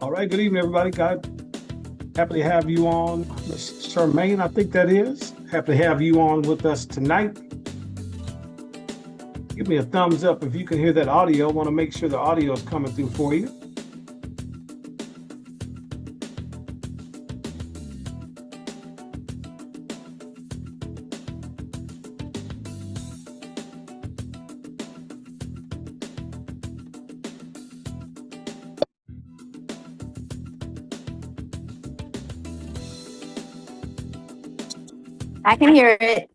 All right, good evening, everybody. Happy to have you on. Miss Charmaine, I think that is. Happy to have you on with us tonight. Give me a thumbs up if you can hear that audio. I want to make sure the audio is coming through for you. I can hear it.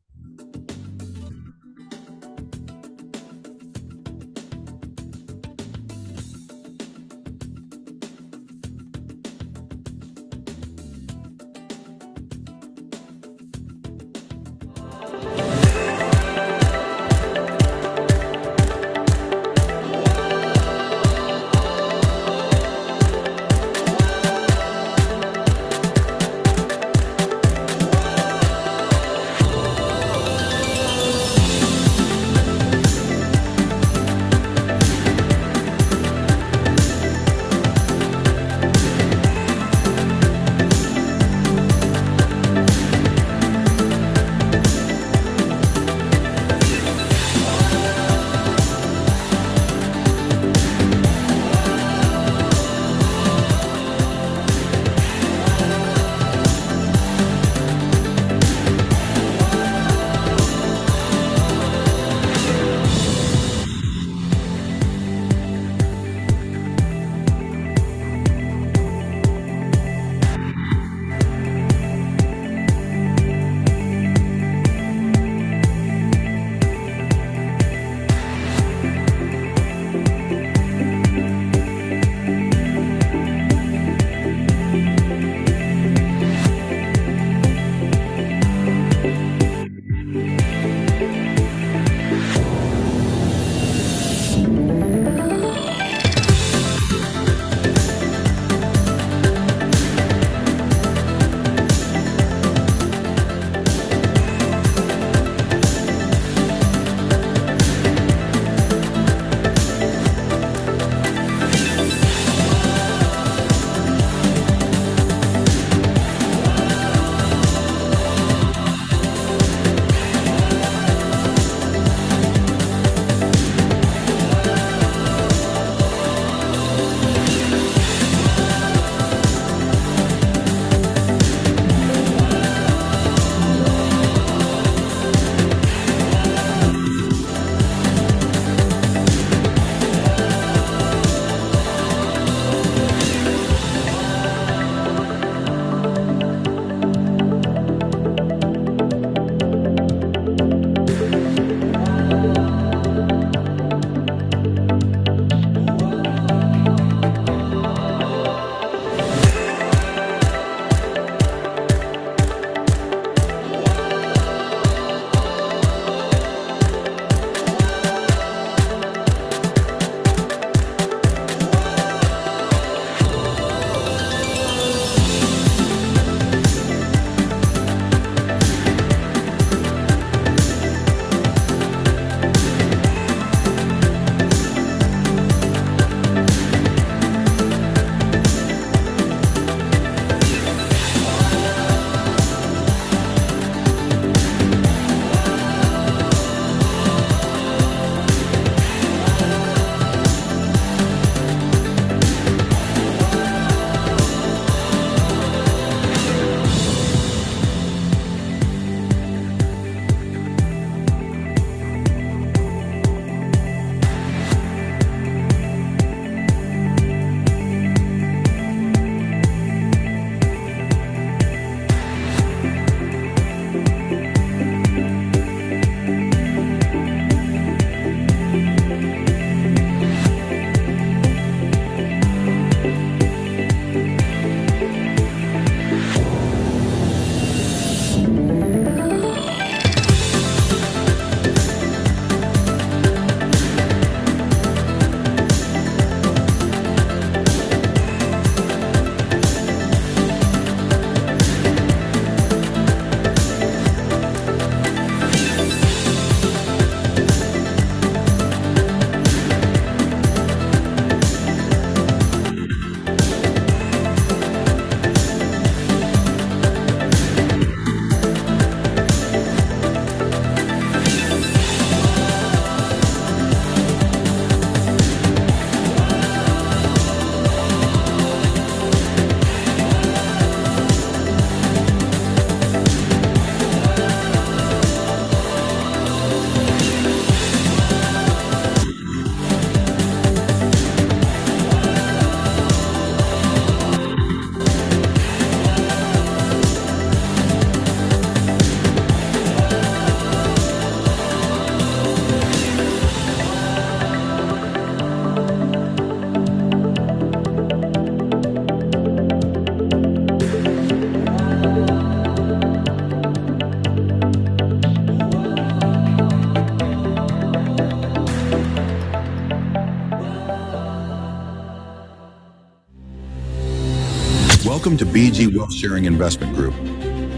Welcome to BG Wealth Sharing Investment Group,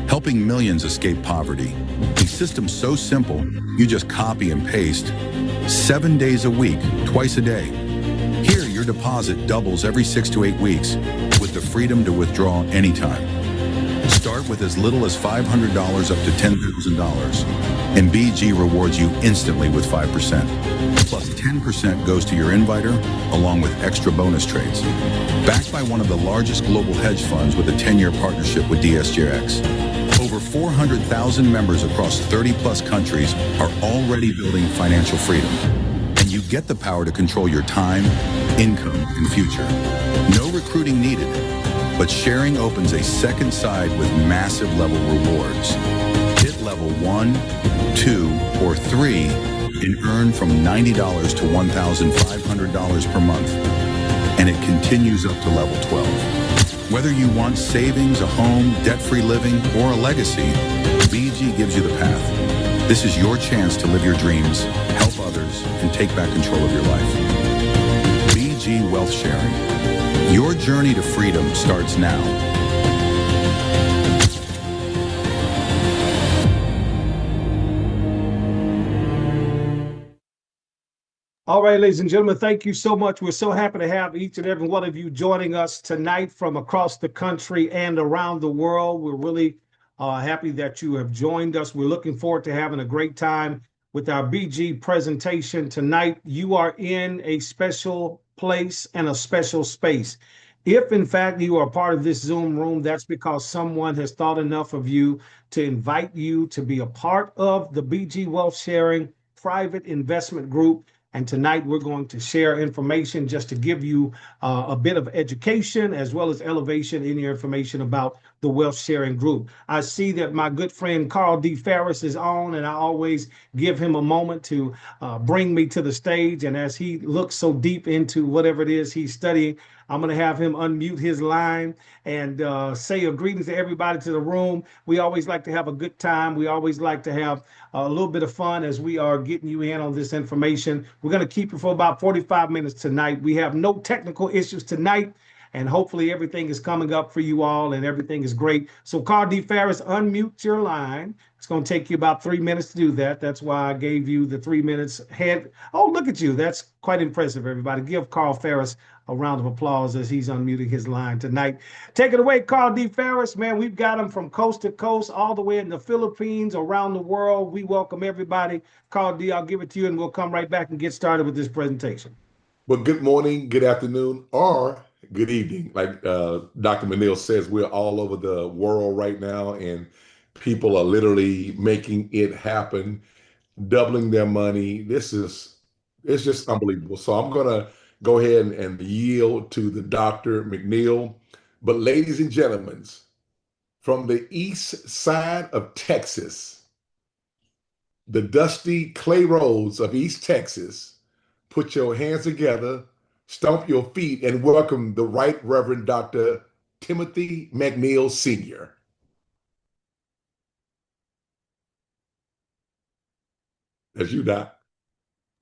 helping millions escape poverty. A system so simple, you just copy and paste 7 days a week, twice a day. Here, your deposit doubles every 6 to 8 weeks with the freedom to withdraw anytime. Start with as little as $500 up to $10,000, and BG rewards you instantly with 5%. Plus 10% goes to your inviter, along with extra bonus trades. Backed by one of the largest global hedge funds with a 10-year partnership with DSJX. Over 400,000 members across 30-plus countries are already building financial freedom. And you get the power to control your time, income, and future. No recruiting needed, but sharing opens a second side with massive level rewards. Hit level 1, 2, or 3 and earn from $90 to $1,500 per month. And it continues up to level 12. Whether you want savings, a home, debt-free living, or a legacy, BG gives you the path. This is your chance to live your dreams, help others, and take back control of your life. BG Wealth Sharing. Your journey to freedom starts now. All right, ladies and gentlemen, thank you so much. We're so happy to have each and every one of you joining us tonight from across the country and around the world. We're really happy that you have joined us. We're looking forward to having a great time with our BG presentation tonight. You are in a special place and a special space. If, in fact, you are part of this Zoom room, that's because someone has thought enough of you to invite you to be a part of the BG Wealth Sharing Private Investment Group. And tonight we're going to share information just to give you a bit of education as well as elevation in your information about the Wealth Sharing Group. I see that my good friend Carl D. Ferris is on, and I always give him a moment to bring me to the stage. And as he looks so deep into whatever it is he's studying, I'm going to have him unmute his line and say a greeting to everybody to the room. We always like to have a good time. We always like to have a little bit of fun as we are getting you in on this information. We're going to keep it for about 45 minutes tonight. We have no technical issues tonight, and hopefully everything is coming up for you all and everything is great. So Carl D. Ferris, unmute your line. It's going to take you about 3 minutes to do that. That's why I gave you the 3 minutes head. Oh, look at you. That's quite impressive, everybody. Give Carl Ferris a round of applause as he's unmuting his line tonight. Take it away, Carl D. Ferris. Man, we've got him from coast to coast, all the way in the Philippines, around the world. We welcome everybody. Carl D., I'll give it to you, and we'll come right back and get started with this presentation. Well, good morning, good afternoon, or good evening. Like Dr. McNeil says, we're all over the world right now, and people are literally making it happen, doubling their money. It's just unbelievable. So I'm gonna go ahead and yield to the Dr. McNeil. But ladies and gentlemen, from the east side of Texas, the dusty clay roads of East Texas, put your hands together, stomp your feet, and welcome the Right Reverend Dr. Timothy McNeil Sr. That's you, Doc.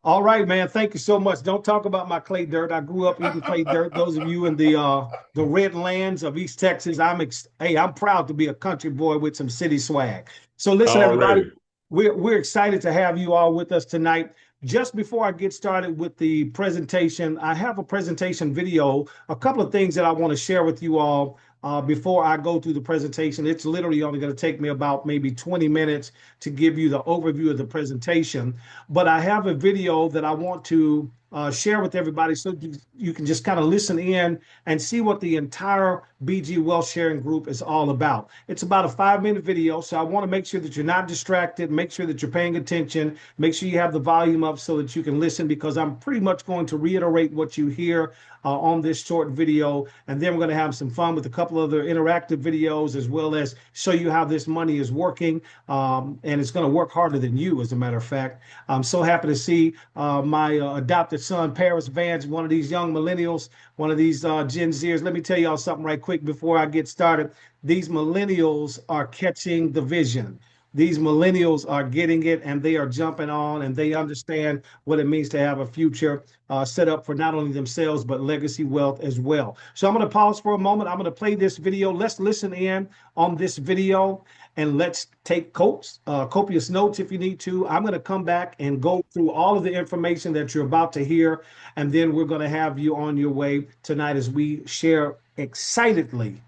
All right, man. Thank you so much. Don't talk about my clay dirt. I grew up eating clay dirt. Those of you in the red lands of East Texas, I'm proud to be a country boy with some city swag. So listen, everybody, we're excited to have you all with us tonight. Just before I get started with the presentation, I have a presentation video, a couple of things that I want to share with you all before I go through the presentation. It's literally only going to take me about maybe 20 minutes to give you the overview of the presentation. But I have a video that I want to share with everybody so you can just kind of listen in and see what the entire BG Wealth Sharing Group is all about. It's about a 5-minute video, so I want to make sure that you're not distracted, make sure that you're paying attention, make sure you have the volume up so that you can listen, because I'm pretty much going to reiterate what you hear on this short video, and then we're going to have some fun with a couple other interactive videos, as well as show you how this money is working, and it's going to work harder than you, as a matter of fact. I'm so happy to see my adopted son, Paris Vance, one of these young millennials, one of these Gen Zers. Let me tell y'all something right quick before I get started. These millennials are catching the vision. these millennials are getting it and they are jumping on and they understand what it means to have a future set up for not only themselves, but legacy wealth as well. So I'm going to pause for a moment. I'm going to play this video. Let's listen in on this video and let's take copious notes if you need to. I'm going to come back and go through all of the information that you're about to hear. And then we're going to have you on your way tonight as we share excitedly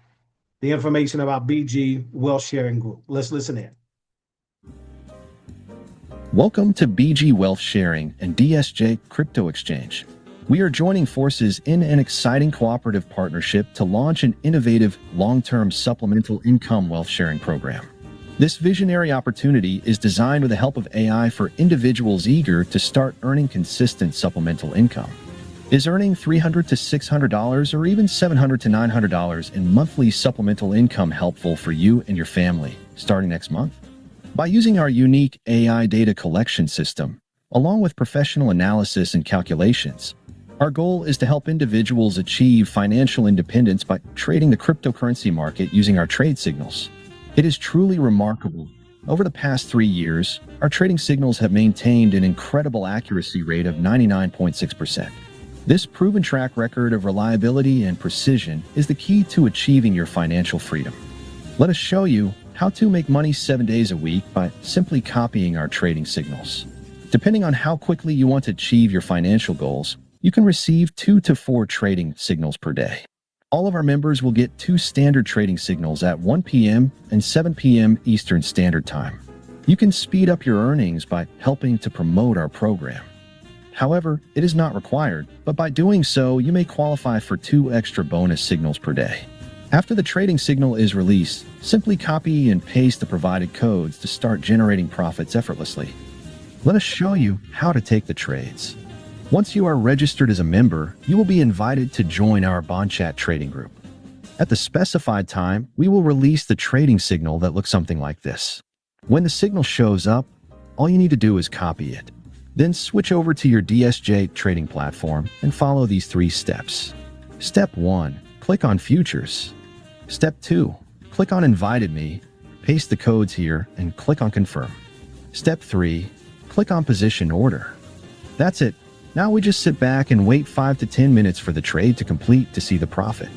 the information about BG Wealth Sharing Group. Let's listen in. Welcome to BG Wealth Sharing and DSJ Crypto Exchange. We are joining forces in an exciting cooperative partnership to launch an innovative, long-term supplemental income wealth sharing program. This visionary opportunity is designed with the help of AI for individuals eager to start earning consistent supplemental income. Is earning $300 to $600 or even $700 to $900 in monthly supplemental income helpful for you and your family starting next month? By using our unique AI data collection system, along with professional analysis and calculations, our goal is to help individuals achieve financial independence by trading the cryptocurrency market using our trade signals. It is truly remarkable. Over the past 3 years, our trading signals have maintained an incredible accuracy rate of 99.6%. This proven track record of reliability and precision is the key to achieving your financial freedom. Let us show you how to make money 7 days a week by simply copying our trading signals. Depending on how quickly you want to achieve your financial goals, you can receive 2 to 4 trading signals per day. All of our members will get 2 standard trading signals at 1 p.m. and 7 p.m. Eastern Standard Time. You can speed up your earnings by helping to promote our program. However, it is not required, but by doing so, you may qualify for 2 extra bonus signals per day. After the trading signal is released, simply copy and paste the provided codes to start generating profits effortlessly. Let us show you how to take the trades. Once you are registered as a member, you will be invited to join our Bond Chat trading group. At the specified time, we will release the trading signal that looks something like this. When the signal shows up, all you need to do is copy it. Then switch over to your DSJ trading platform and follow these 3 steps. Step 1, click on Futures. Step 2, click on Invited Me, paste the codes here, and click on Confirm. Step 3, click on Position Order. That's it. Now we just sit back and wait 5 to 10 minutes for the trade to complete to see the profit.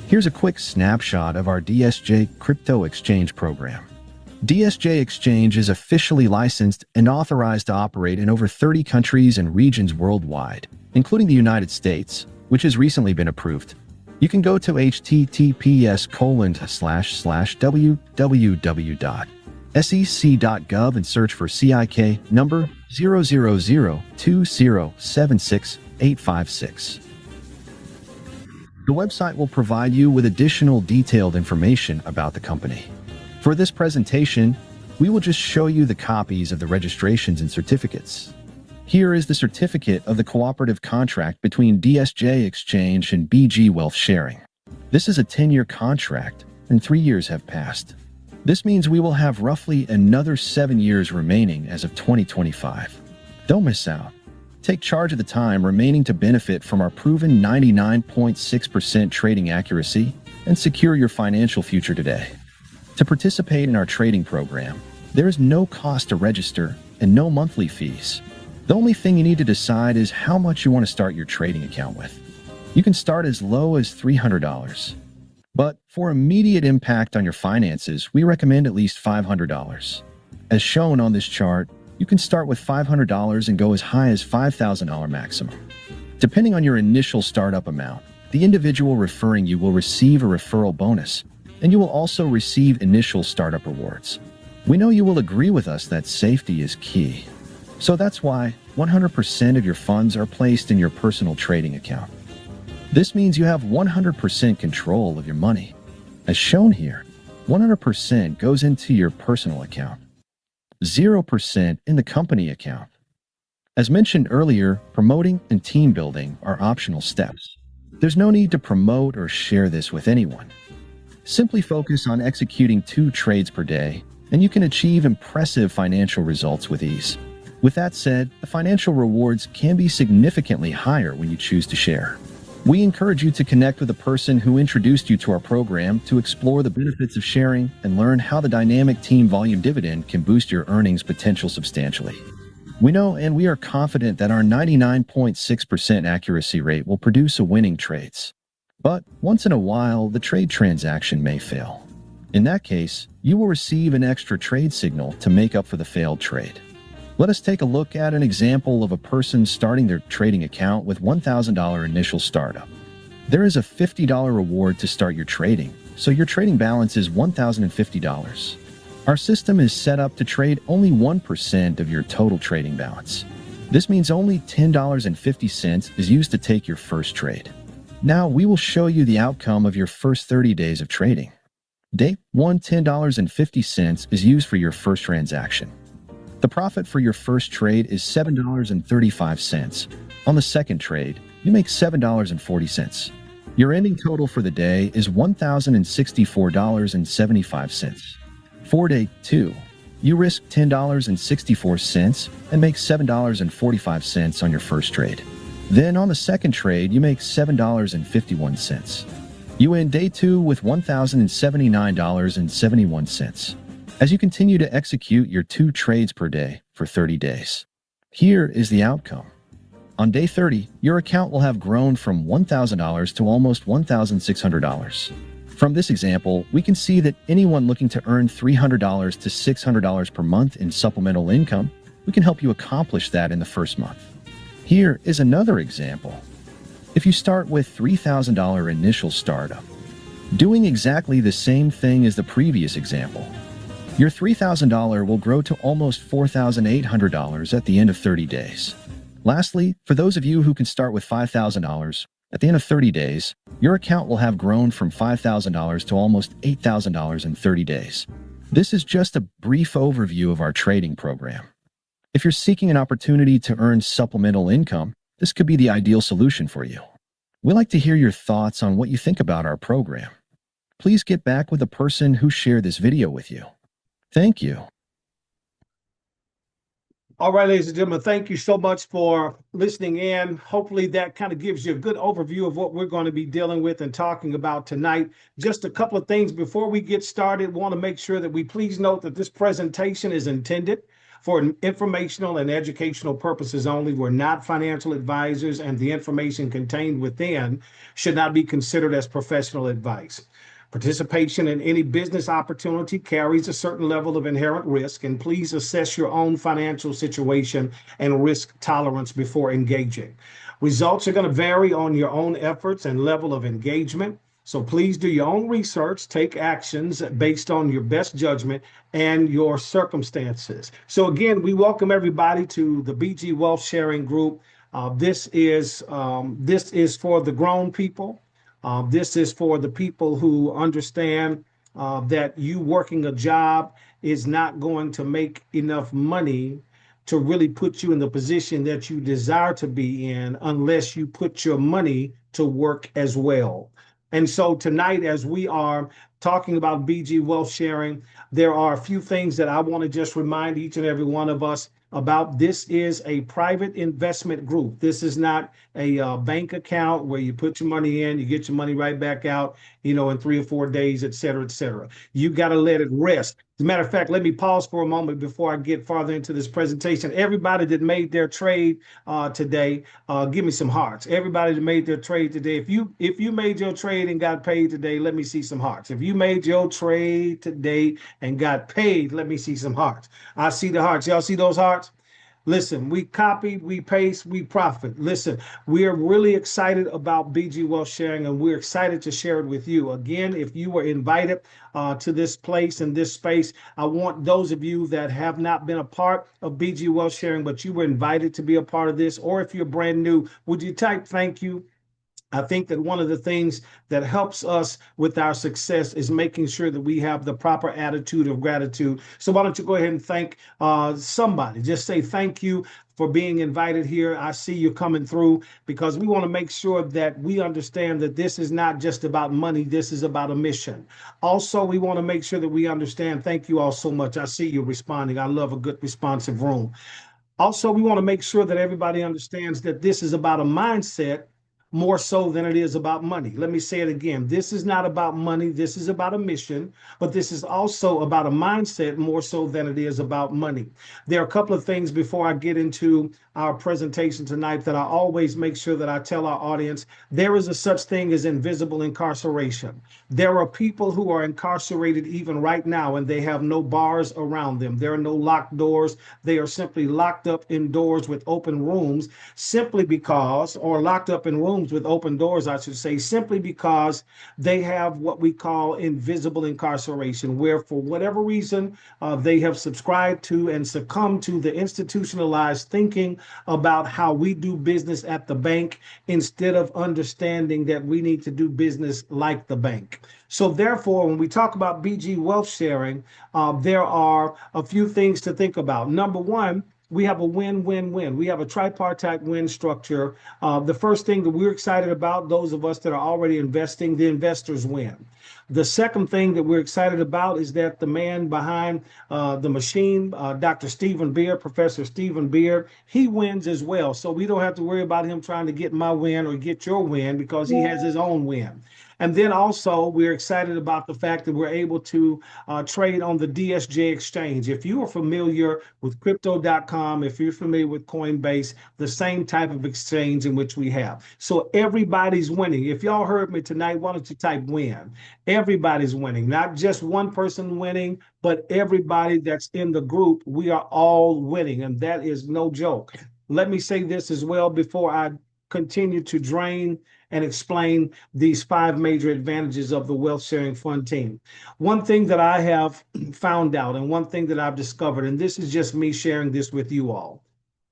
Here's a quick snapshot of our DSJ Crypto Exchange program. DSJ Exchange is officially licensed and authorized to operate in over 30 countries and regions worldwide, including the United States, which has recently been approved. You can go to https://www.sec.gov and search for CIK number 00020768856. The website will provide you with additional detailed information about the company. For this presentation, we will just show you the copies of the registrations and certificates. Here is the certificate of the cooperative contract between DSJ Exchange and BG Wealth Sharing. This is a 10-year contract, and 3 years have passed. This means we will have roughly another 7 years remaining as of 2025. Don't miss out. Take charge of the time remaining to benefit from our proven 99.6% trading accuracy and secure your financial future today. To participate in our trading program, there is no cost to register and no monthly fees. The only thing you need to decide is how much you want to start your trading account with. You can start as low as $300. But for immediate impact on your finances, we recommend at least $500. As shown on this chart, you can start with $500 and go as high as $5,000 maximum. Depending on your initial startup amount, the individual referring you will receive a referral bonus, and you will also receive initial startup rewards. We know you will agree with us that safety is key. So that's why 100% of your funds are placed in your personal trading account. This means you have 100% control of your money. As shown here, 100% goes into your personal account, 0% in the company account. As mentioned earlier, promoting and team building are optional steps. There's no need to promote or share this with anyone. Simply focus on executing 2 trades per day, and you can achieve impressive financial results with ease. With that said, the financial rewards can be significantly higher when you choose to share. We encourage you to connect with the person who introduced you to our program to explore the benefits of sharing and learn how the dynamic team volume dividend can boost your earnings potential substantially. We know and we are confident that our 99.6% accuracy rate will produce a winning trades. But once in a while, the trade transaction may fail. In that case, you will receive an extra trade signal to make up for the failed trade. Let us take a look at an example of a person starting their trading account with $1,000 initial startup. There is a $50 reward to start your trading, so your trading balance is $1,050. Our system is set up to trade only 1% of your total trading balance. This means only $10.50 is used to take your first trade. Now we will show you the outcome of your first 30 days of trading. Day 1, $10.50 is used for your first transaction. The profit for your first trade is $7.35. On the second trade, you make $7.40. Your ending total for the day is $1,064.75. For day 2, you risk $10.64 and make $7.45 on your first trade. Then on the second trade, you make $7.51. You end day 2 with $1,079.71. As you continue to execute your 2 trades per day for 30 days. Here is the outcome. On day 30, your account will have grown from $1,000 to almost $1,600. From this example, we can see that anyone looking to earn $300 to $600 per month in supplemental income, we can help you accomplish that in the first month. Here is another example. If you start with $3,000 initial startup, doing exactly the same thing as the previous example, your $3,000 will grow to almost $4,800 at the end of 30 days. Lastly, for those of you who can start with $5,000, at the end of 30 days, your account will have grown from $5,000 to almost $8,000 in 30 days. This is just a brief overview of our trading program. If you're seeking an opportunity to earn supplemental income, this could be the ideal solution for you. We'd like to hear your thoughts on what you think about our program. Please get back with the person who shared this video with you. Thank you. All right, ladies and gentlemen, thank you so much for listening in. Hopefully that kind of gives you a good overview of what we're going to be dealing with and talking about tonight. Just a couple of things before we get started. Want to make sure that we please note that this presentation is intended for informational and educational purposes only. We're not financial advisors, and the information contained within should not be considered as professional advice. Participation in any business opportunity carries a certain level of inherent risk, and please assess your own financial situation and risk tolerance before engaging. Results are going to vary on your own efforts and level of engagement. So please do your own research, take actions based on your best judgment and your circumstances. So again, we welcome everybody to the BG Wealth Sharing Group. This is for the grown people. This is for the people who understand that you working a job is not going to make enough money to really put you in the position that you desire to be in unless you put your money to work as well. And so tonight, as we are talking about BG Wealth Sharing, there are a few things that I want to just remind each and every one of us about. This is a private investment group. This is not a bank account where you put your money in, you get your money right back out, in 3 or 4 days, et cetera, et cetera. You got to let it rest. As a matter of fact, let me pause for a moment before I get farther into this presentation. Everybody that made their trade today, give me some hearts. Everybody that made their trade today, if you made your trade and got paid today, let me see some hearts. If you made your trade today and got paid, let me see some hearts. I see the hearts. Y'all see those hearts? Listen, we copy, we paste, we profit. Listen, we are really excited about BG Wealth Sharing, and we're excited to share it with you. Again, if you were invited to this place and this space, I want those of you that have not been a part of BG Wealth Sharing, but you were invited to be a part of this, or if you're brand new, would you type thank you? I think that one of the things that helps us with our success is making sure that we have the proper attitude of gratitude. So why don't you go ahead and thank somebody? Just say thank you for being invited here. I see you coming through, because we want to make sure that we understand that this is not just about money. This is about a mission. Also, we want to make sure that we understand. Thank you all so much. I see you responding. I love a good responsive room. Also, we want to make sure that everybody understands that this is about a mindset more so than it is about money. Let me say it again. This is not about money. This is about a mission, but this is also about a mindset more so than it is about money. There are a couple of things before I get into our presentation tonight that I always make sure that I tell our audience. There is a such thing as invisible incarceration. There are people who are incarcerated even right now, and they have no bars around them. There are no locked doors. They are simply locked up indoors with open rooms simply because, or locked up in rooms with open doors, I should say, simply because they have what we call invisible incarceration, where for whatever reason they have subscribed to and succumbed to the institutionalized thinking about how we do business at the bank instead of understanding that we need to do business like the bank. So therefore, when we talk about BG wealth sharing, there are a few things to think about. Number one, we have a win-win-win. We have a tripartite win structure. The first thing that we're excited about, those of us that are already investing, the investors win. The second thing that we're excited about is that the man behind the machine, Dr. Stephen Beard, Professor Stephen Beard, he wins as well. So we don't have to worry about him trying to get my win or get your win because he has his own win. And then also, we're excited about the fact that we're able to trade on the DSJ exchange. If you are familiar with crypto.com, if you're familiar with Coinbase, the same type of exchange in which we have. So everybody's winning. If y'all heard me tonight, why don't you type win? Everybody's winning, not just one person winning, but everybody that's in the group, we are all winning. And that is no joke. Let me say this as well before I continue to drain and explain these 5 major advantages of the wealth sharing fund team. One thing that I have found out and one thing that I've discovered, and this is just me sharing this with you all,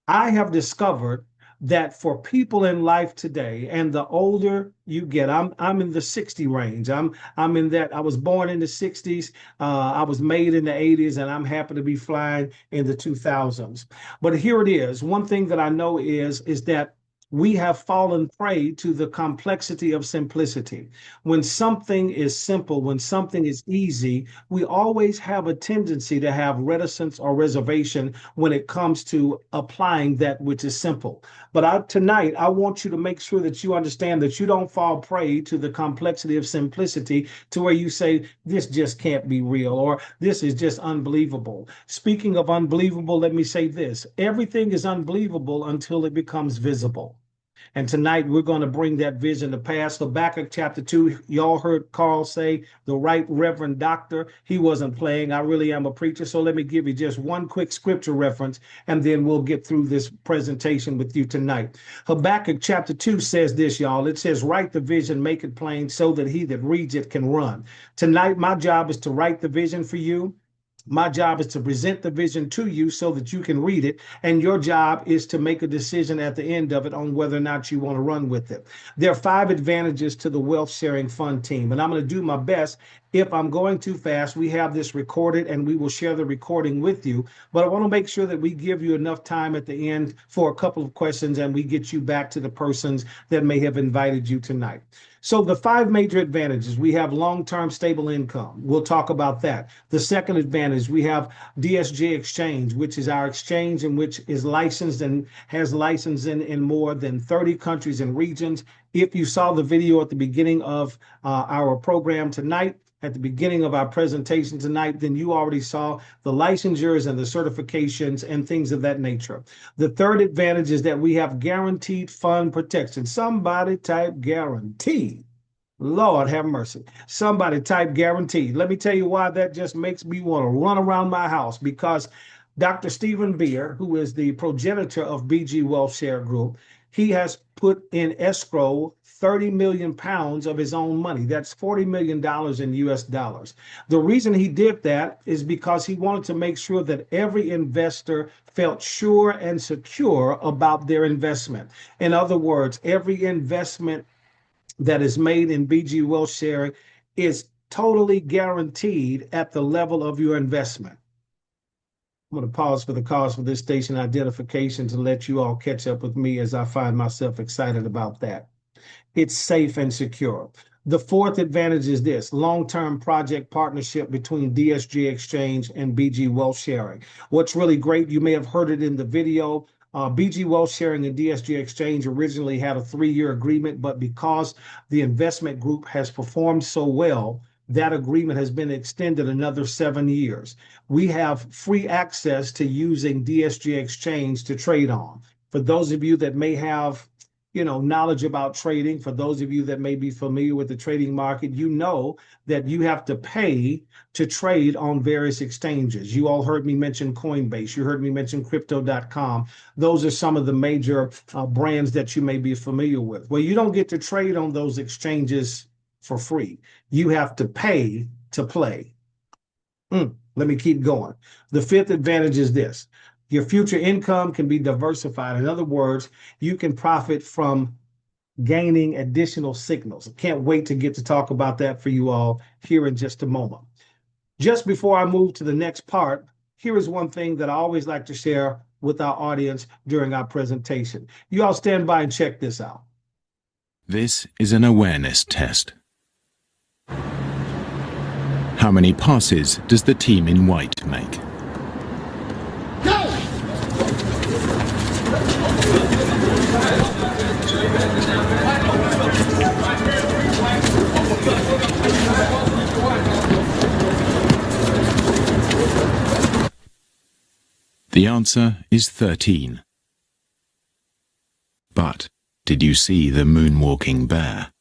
I have discovered that for people in life today, and the older you get, I'm in the 60 range. I'm in that. I was born in the 60s. I was made in the 80s, and I'm happy to be flying in the 2000s. But here it is. One thing that I know is that we have fallen prey to the complexity of simplicity. When something is simple, when something is easy, we always have a tendency to have reticence or reservation when it comes to applying that which is simple. But tonight, I want you to make sure that you understand that you don't fall prey to the complexity of simplicity to where you say, this just can't be real, or this is just unbelievable. Speaking of unbelievable, let me say this. Everything is unbelievable until it becomes visible. And tonight we're going to bring that vision to pass. Habakkuk chapter 2, y'all heard Carl say, the right reverend doctor. He wasn't playing. I really am a preacher. So let me give you just one quick scripture reference, and then we'll get through this presentation with you tonight. Habakkuk chapter 2 says this, y'all. It says, write the vision, make it plain, so that he that reads it can run. Tonight, my job is to write the vision for you. My job is to present the vision to you so that you can read it. And your job is to make a decision at the end of it on whether or not you want to run with it. There are 5 advantages to the wealth sharing fund team. And I'm going to do my best. If I'm going too fast, we have this recorded and we will share the recording with you. But I want to make sure that we give you enough time at the end for a couple of questions and we get you back to the persons that may have invited you tonight. So the 5 major advantages, we have long-term stable income. We'll talk about that. The second advantage, we have DSJ Exchange, which is our exchange in which is licensed and has license in more than 30 countries and regions. If you saw the video at the beginning of our program tonight, at the beginning of our presentation tonight, then you already saw the licensures and the certifications and things of that nature. The third advantage is that we have guaranteed fund protection. Somebody type guaranteed. Lord have mercy. Somebody type guaranteed. Let me tell you why that just makes me want to run around my house, because Dr. Stephen Beard, who is the progenitor of BG Wealth Share Group, he has put in escrow 30 million pounds of his own money. That's $40 million in US dollars. The reason he did that is because he wanted to make sure that every investor felt sure and secure about their investment. In other words, every investment that is made in BG Wealth Sharing is totally guaranteed at the level of your investment. I'm going to pause for the cause for this station identification to let you all catch up with me as I find myself excited about that. It's safe and secure. The fourth advantage is this: long-term project partnership between DSJ Exchange and BG Wealth Sharing. What's really great, you may have heard it in the video, BG Wealth Sharing and DSG Exchange originally had a 3-year agreement, but because the investment group has performed so well, that agreement has been extended another 7 years. We have free access to using DSG Exchange to trade on. For those of you that may have knowledge about trading, for those of you that may be familiar with the trading market, you know that you have to pay to trade on various exchanges. You all heard me mention Coinbase. You heard me mention crypto.com. Those are some of the major brands that you may be familiar with. Well, you don't get to trade on those exchanges for free. You have to pay to play. Let me keep going. The fifth advantage is this. Your future income can be diversified. In other words, you can profit from gaining additional signals. I can't wait to get to talk about that for you all here in just a moment. Just before I move to the next part, here is one thing that I always like to share with our audience during our presentation. You all stand by and check this out. This is an awareness test. How many passes does the team in white make? The answer is 13. But did you see the moonwalking bear?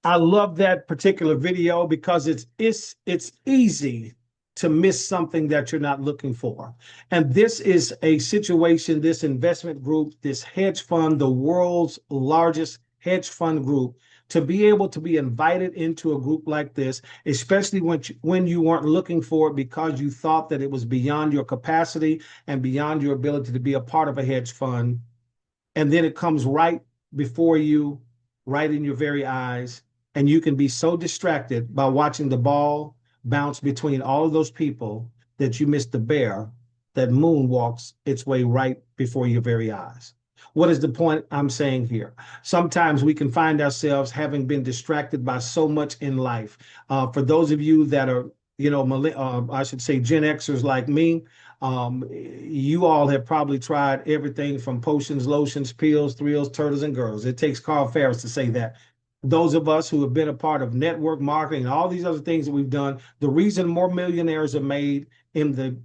I love that particular video because it's easy to miss something that you're not looking for. And this is a situation, this investment group, this hedge fund, the world's largest hedge fund group, to be able to be invited into a group like this, especially when you weren't looking for it because you thought that it was beyond your capacity and beyond your ability to be a part of a hedge fund. And then it comes right before you, right in your very eyes. And you can be so distracted by watching the ball bounce between all of those people that you miss the bear that moonwalks its way right before your very eyes. What is the point I'm saying here? Sometimes we can find ourselves having been distracted by so much in life. For those of you that are, I should say Gen Xers like me, you all have probably tried everything from potions, lotions, pills, thrills, turtles, and girls. It takes Carl Ferris to say that. Those of us who have been a part of network marketing and all these other things that we've done, the reason more millionaires are made in the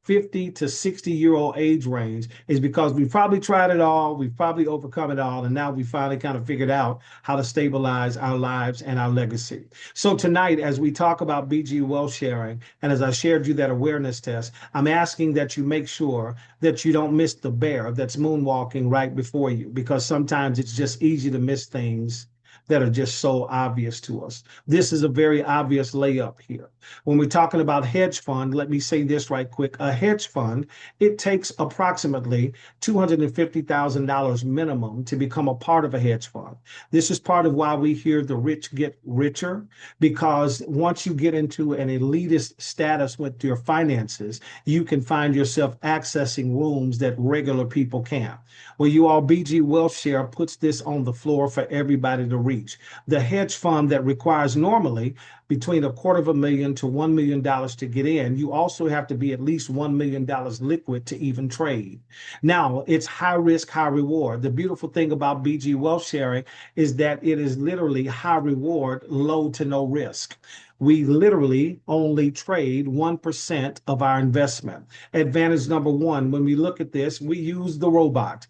50 to 60-year-old age range is because we've probably tried it all, we've probably overcome it all, and now we finally kind of figured out how to stabilize our lives and our legacy. So tonight, as we talk about BG Wealth Sharing, and as I shared you that awareness test, I'm asking that you make sure that you don't miss the bear that's moonwalking right before you, because sometimes it's just easy to miss things that are just so obvious to us. This is a very obvious layup here. When we're talking about hedge fund, let me say this right quick. A hedge fund, it takes approximately $250,000 minimum to become a part of a hedge fund. This is part of why we hear the rich get richer, because once you get into an elitist status with your finances, you can find yourself accessing rooms that regular people can't. Well, you all, BG Wealth Share puts this on the floor for everybody to reach. The hedge fund that requires normally between $250,000 to $1 million to get in, you also have to be at least $1 million liquid to even trade. Now, it's high risk, high reward. The beautiful thing about BG Wealth Sharing is that it is literally high reward, low to no risk. We literally only trade 1% of our investment. Advantage number one, when we look at this, we use the robot.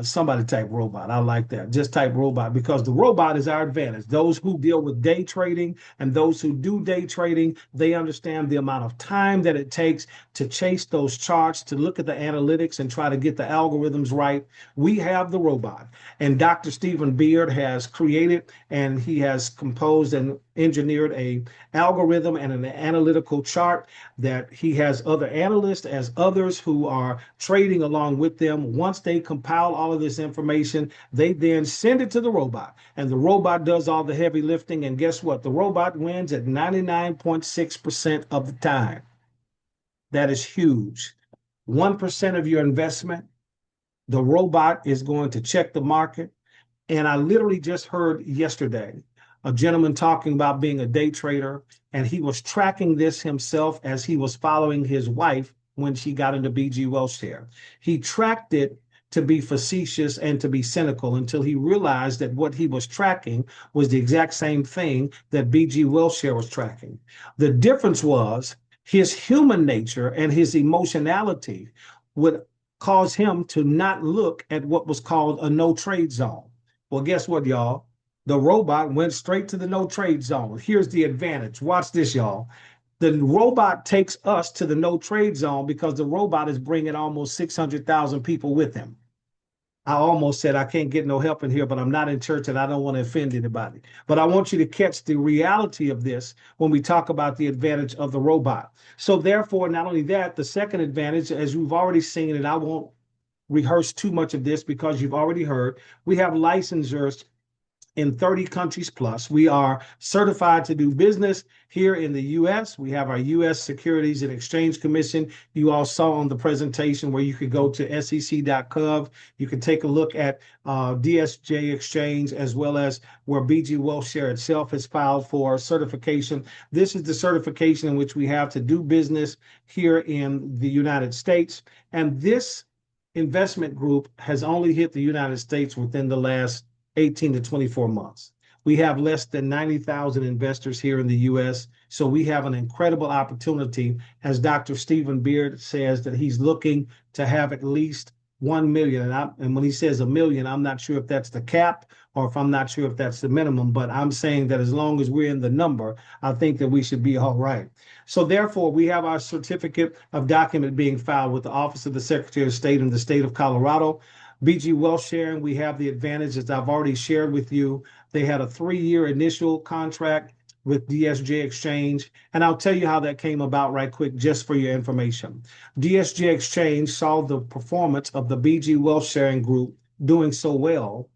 Somebody type robot. I like that. Just type robot, because the robot is our advantage. Those who deal with day trading and those who do day trading, they understand the amount of time that it takes to chase those charts, to look at the analytics and try to get the algorithms right. We have the robot. And Dr. Stephen Beard has created, and he has composed and engineered a algorithm and an analytical chart that he has other analysts as others who are trading along with them. Once they compile all of this information, they then send it to the robot, and the robot does all the heavy lifting. And guess what? The robot wins at 99.6% of the time. That is huge. 1% of your investment, the robot is going to check the market. And I literally just heard yesterday a gentleman talking about being a day trader, and he was tracking this himself as he was following his wife when she got into BG WellShare. He tracked it to be facetious and to be cynical until he realized that what he was tracking was the exact same thing that BG WellShare was tracking. The difference was his human nature and his emotionality would cause him to not look at what was called a no trade zone. Well, guess what, y'all? The robot went straight to the no trade zone. Here's the advantage. Watch this, y'all. The robot takes us to the no trade zone because the robot is bringing almost 600,000 people with him. I almost said I can't get no help in here, but I'm not in church and I don't want to offend anybody. But I want you to catch the reality of this when we talk about the advantage of the robot. So therefore, not only that, the second advantage, as you've already seen, and I won't rehearse too much of this because you've already heard, we have licensors in 30 countries plus. We are certified to do business here in the US. We have our US Securities and Exchange Commission. You all saw on the presentation where you could go to sec.gov. You can take a look at DSJ Exchange, as well as where BG WellShare itself has filed for certification. This is the certification in which we have to do business here in the United States. And this investment group has only hit the United States within the last 18 to 24 months. We have less than 90,000 investors here in the US. So we have an incredible opportunity, as Dr. Stephen Beard says, that he's looking to have at least 1 million. And when he says a million, I'm not sure if that's the cap or if I'm not sure if that's the minimum, but I'm saying that as long as we're in the number, I think that we should be all right. So therefore, we have our certificate of document being filed with the Office of the Secretary of State in the state of Colorado. BG WellShare, we have the advantage, as I've already shared with you. They had a 3-year initial contract with DSJ Exchange. And I'll tell you how that came about right quick, just for your information. DSJ Exchange saw the performance of the BG WellSharing Group doing so well,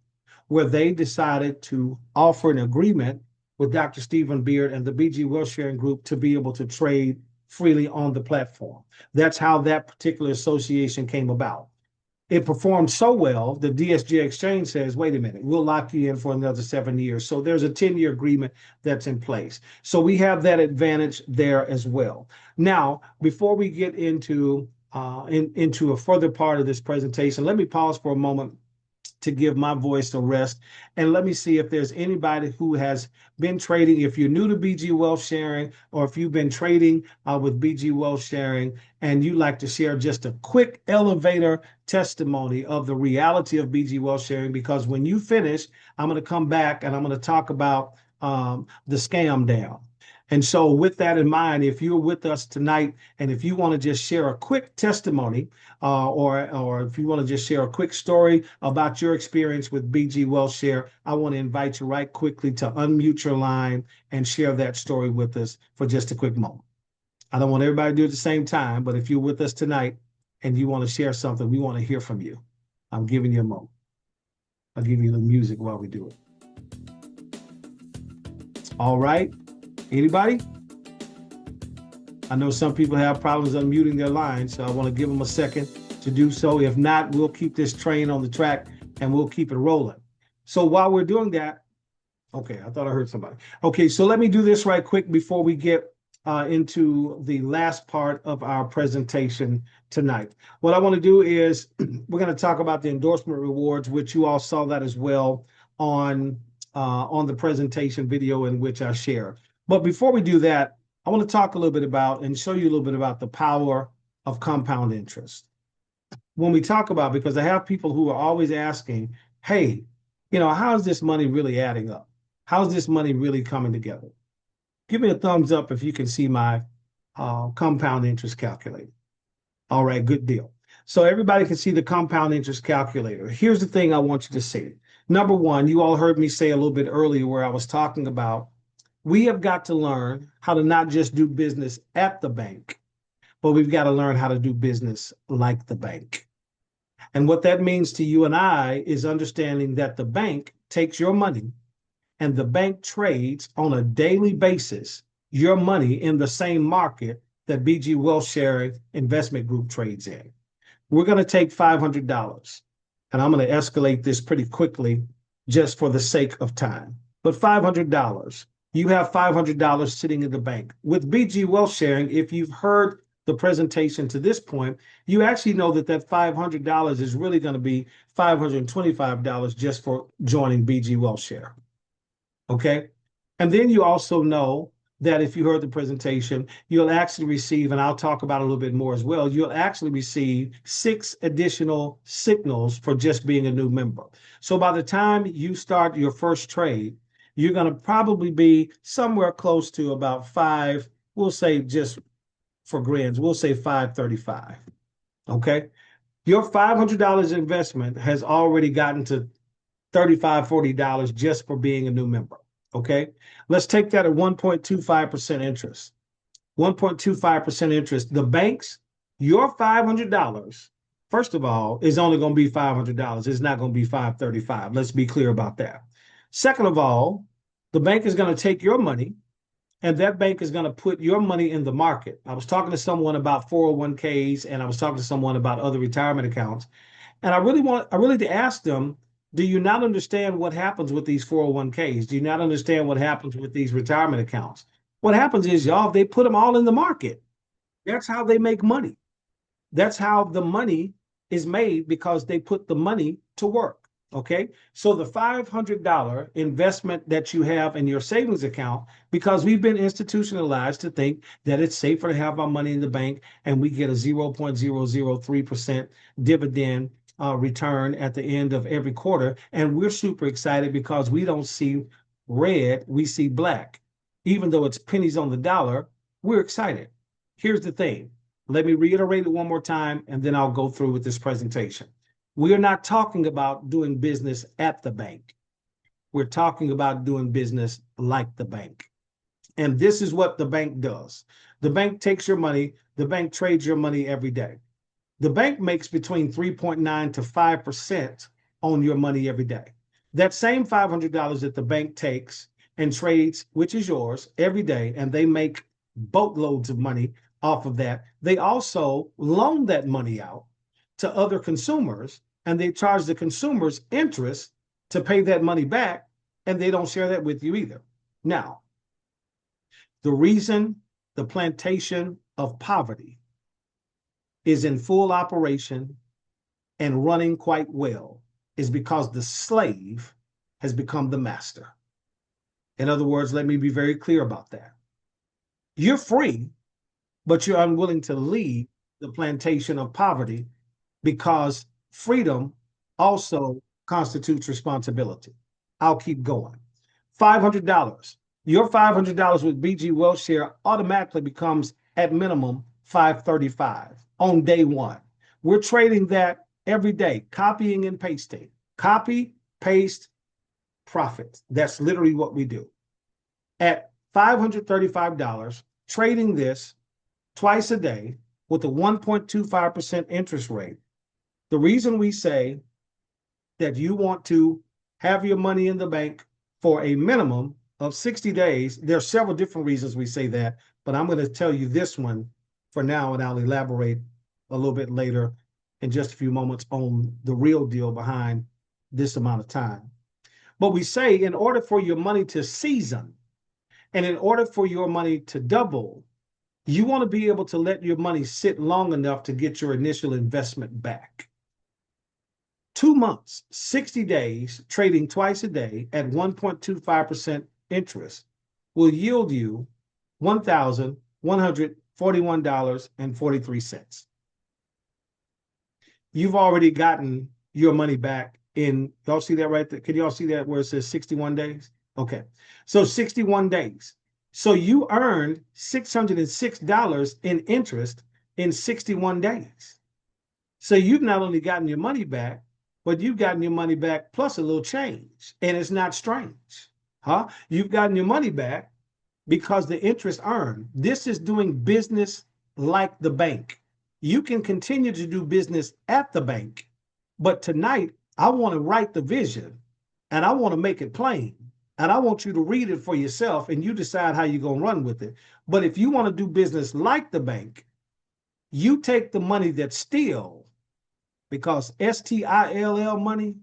where they decided to offer an agreement with Dr. Stephen Beard and the BG WellSharing Group to be able to trade freely on the platform. That's how that particular association came about. It performed so well that DSJ Exchange says, wait a minute, we'll lock you in for another 7 years. So there's a 10-year agreement that's in place. So we have that advantage there as well. Now, before we get into a further part of this presentation, let me pause for a moment to give my voice a rest. And let me see if there's anybody who has been trading. If you're new to BG WellSharing, or if you've been trading with BG WellSharing and you'd like to share just a quick elevator testimony of the reality of BG WellSharing, because when you finish, I'm going to come back and I'm going to talk about the scam down. And so with that in mind, if you're with us tonight and if you want to just share a quick testimony or if you want to just share a quick story about your experience with BG WellShare, I want to invite you right quickly to unmute your line and share that story with us for just a quick moment. I don't want everybody to do it at the same time, but if you're with us tonight and you want to share something, we want to hear from you. I'm giving you a moment. I'll give you the music while we do it. All right. Anybody? I know some people have problems unmuting their lines, so I want to give them a second to do so. If not, we'll keep this train on the track and we'll keep it rolling. So while we're doing that, okay, I thought I heard somebody. Okay, so let me do this right quick before we get into the last part of our presentation tonight. What I want to do is we're going to talk about the endorsement rewards, which you all saw that as well on the presentation video in which I shared. But before we do that, I want to talk a little bit about and show you a little bit about the power of compound interest. When we talk about, because I have people who are always asking, hey, how is this money really adding up? How's this money really coming together? Give me a thumbs up if you can see my compound interest calculator. All right, good deal. So everybody can see the compound interest calculator. Here's the thing I want you to see. Number one, you all heard me say a little bit earlier where I was talking about We have got to learn how to not just do business at the bank, but we've got to learn how to do business like the bank. And what that means to you and I is understanding that the bank takes your money and the bank trades on a daily basis your money in the same market that BG Wealth Sharing Investment Group trades in. We're going to take $500, and I'm going to escalate this pretty quickly just for the sake of time. But $500, you have $500 sitting in the bank. With BG Wealth Sharing, if you've heard the presentation to this point, you actually know that that $500 is really going to be $525 just for joining BG Wealth Share. Okay. And then you also know that if you heard the presentation, you'll actually receive, and I'll talk about it a little bit more as well, you'll actually receive 6 additional signals for just being a new member. So by the time you start your first trade, you're going to probably be somewhere close to about 5, we'll say just for grins, we'll say 535. Okay. Your $500 investment has already gotten to $35, $40 just for being a new member. Okay. Let's take that at 1.25% interest. 1.25% interest. The banks, your $500, first of all, is only going to be $500. It's not going to be $535. Let's be clear about that. Second of all, the bank is going to take your money and that bank is going to put your money in the market. I was talking to someone about 401ks and I was talking to someone about other retirement accounts. And I really to ask them, do you not understand what happens with these 401ks? Do you not understand what happens with these retirement accounts? What happens is, y'all, they put them all in the market. That's how they make money. That's how the money is made, because they put the money to work. Okay. So the $500 investment that you have in your savings account, because we've been institutionalized to think that it's safer to have our money in the bank and we get a 0.003% dividend return at the end of every quarter. And we're super excited because we don't see red, we see black. Even though it's pennies on the dollar, we're excited. Here's the thing. Let me reiterate it one more time, and then I'll go through with this presentation. We are not talking about doing business at the bank. We're talking about doing business like the bank. And this is what the bank does. The bank takes your money. The bank trades your money every day. The bank makes between 3.9 to 5% on your money every day. That same $500 that the bank takes and trades, which is yours, every day, and they make boatloads of money off of that. They also loan that money out to other consumers, and they charge the consumers interest to pay that money back, and they don't share that with you either. Now, the reason the plantation of poverty is in full operation and running quite well is because the slave has become the master. In other words, let me be very clear about that. You're free, but you're unwilling to leave the plantation of poverty, because freedom also constitutes responsibility. I'll keep going. $500. Your $500 with BG Wealth Share automatically becomes at minimum $535 on day one. We're trading that every day, copying and pasting. Copy, paste, profit. That's literally what we do. At $535, trading this twice a day with a 1.25% interest rate. The reason we say that you want to have your money in the bank for a minimum of 60 days, there are several different reasons we say that, but I'm going to tell you this one for now, and I'll elaborate a little bit later in just a few moments on the real deal behind this amount of time. But we say, in order for your money to season and in order for your money to double, you want to be able to let your money sit long enough to get your initial investment back. 2 months, 60 days, trading twice a day at 1.25% interest will yield you $1,141.43. You've already gotten your money back in, y'all see that right there? Can y'all see that where it says 61 days? Okay, so 61 days. So you earned $606 in interest in 61 days. So you've not only gotten your money back, but you've gotten your money back plus a little change. And it's not strange, huh? You've gotten your money back because the interest earned. This is doing business like the bank. You can continue to do business at the bank, but tonight I want to write the vision and I want to make it plain. And I want you to read it for yourself and you decide how you're going to run with it. But if you want to do business like the bank, you take the money that's still, because STILL money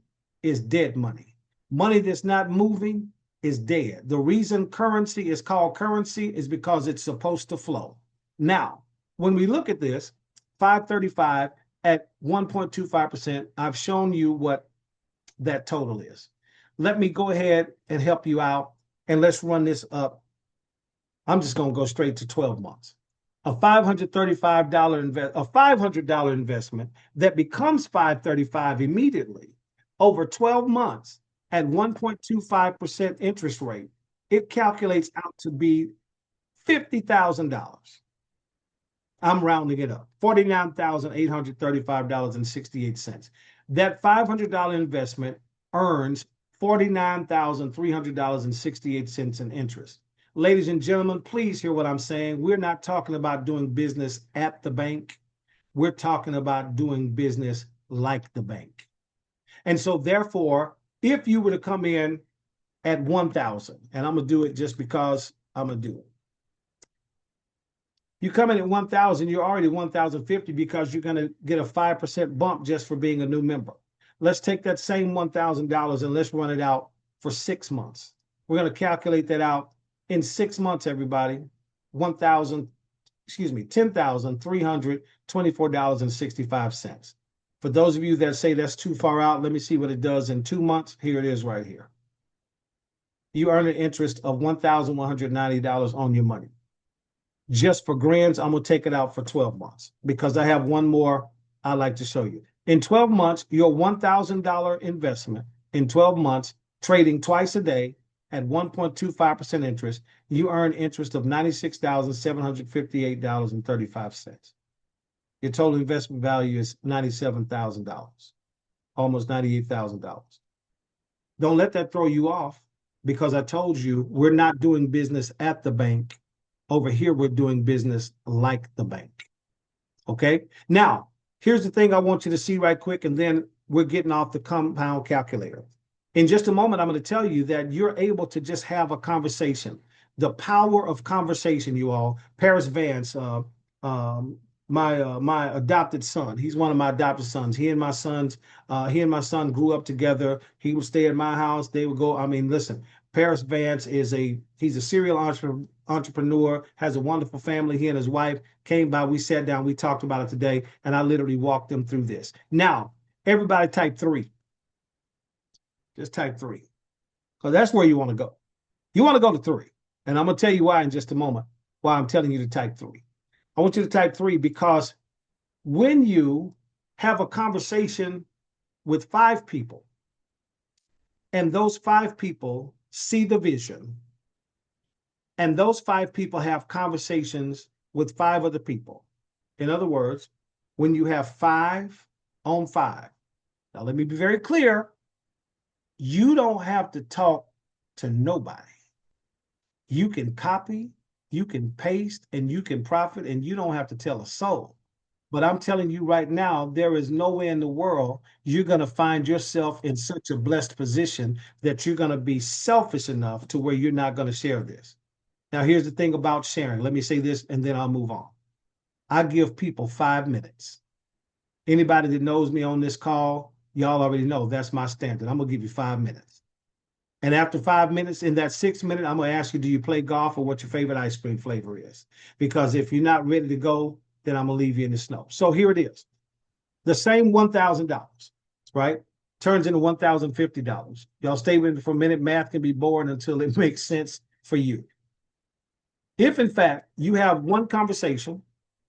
is dead money. Money that's not moving is dead. The reason currency is called currency is because it's supposed to flow. Now, when we look at this, 535 at 1.25%, I've shown you what that total is. Let me go ahead and help you out, and let's run this up. I'm just going to go straight to 12 months. A $500 investment that becomes $535 immediately over 12 months at 1.25% interest rate, it calculates out to be $50,000. I'm rounding it up, $49,835.68. That $500 investment earns $49,300.68 in interest. Ladies and gentlemen, please hear what I'm saying. We're not talking about doing business at the bank. We're talking about doing business like the bank. And so therefore, if you were to come in at 1,000, and I'm going to do it just because I'm going to do it. You come in at 1,000, you're already 1,050 because you're going to get a 5% bump just for being a new member. Let's take that same $1,000 and let's run it out for 6 months. We're going to calculate that out in 6 months, everybody. $10,324.65. For those of you that say that's too far out, let me see what it does in 2 months. Here it is right here. You earn an interest of $1,190 on your money. Just for grants, I'm going to take it out for 12 months because I have one more I'd like to show you. In 12 months, your $1,000 investment in 12 months, trading twice a day at 1.25% interest, you earn interest of $96,758.35. Your total investment value is $97,000, almost $98,000. Don't let that throw you off because I told you we're not doing business at the bank. Over here, we're doing business like the bank. Okay? Now, here's the thing I want you to see right quick, and then we're getting off the compound calculator. In just a moment, I'm going to tell you that you're able to just have a conversation. The power of conversation, you all. Paris Vance, my adopted son. He's one of my adopted sons. He and my son grew up together. He would stay at my house. They would go. I mean, listen, Paris Vance he's a serial entrepreneur, has a wonderful family. He and his wife came by. We sat down. We talked about it today, and I literally walked them through this. Now, everybody type 3. Just type 3, because that's where you want to go. You want to go to 3, and I'm going to tell you why in just a moment, why I'm telling you to type 3. I want you to type 3 because when you have a conversation with 5 people, and those 5 people see the vision, and those 5 people have conversations with 5 other people. In other words, when you have 5 on 5. Now, let me be very clear. You don't have to talk to nobody. You can copy, you can paste, and you can profit, and you don't have to tell a soul. But I'm telling you right now, there is no way in the world you're going to find yourself in such a blessed position that you're going to be selfish enough to where you're not going to share this. Now, here's the thing about sharing. Let me say this, and then I'll move on. I give people 5 minutes. Anybody that knows me on this call, y'all already know that's my standard. I'm going to give you 5 minutes. And after 5 minutes, in that 6th minute, I'm going to ask you, do you play golf or what your favorite ice cream flavor is? Because if you're not ready to go, then I'm going to leave you in the snow. So here it is. The same $1,000, right, turns into $1,050. Y'all stay with me for a minute. Math can be boring until it makes sense for you. If, in fact, you have one conversation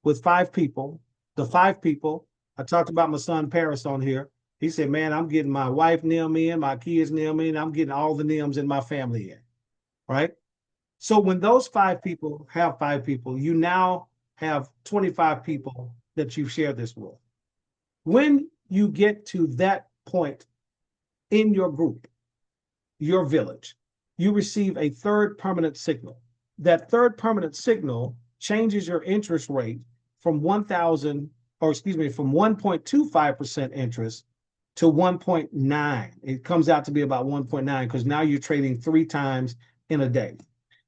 with 5 people, the 5 people, I talked about my son Paris on here. He said, man, I'm getting my wife NIM in, my kids NIM in, I'm getting all the NIMs in my family in, right? So when those 5 people have 5 people, you now have 25 people that you've shared this with. When you get to that point in your group, your village, you receive a third permanent signal. that third permanent signal changes your interest rate from 1.25% interest to 1.9. It comes out to be about 1.9 because now you're trading 3 times in a day.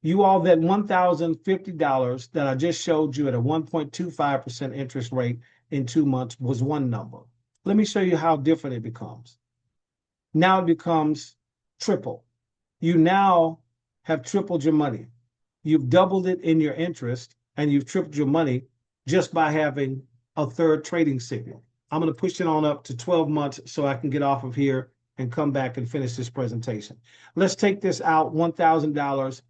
You all, that $1,050 that I just showed you at a 1.25% interest rate in 2 months was one number. Let me show you how different it becomes. Now it becomes triple. You now have tripled your money. You've doubled it in your interest and you've tripled your money just by having a third trading signal. I'm going to push it on up to 12 months so I can get off of here and come back and finish this presentation. Let's take this out, $1,000.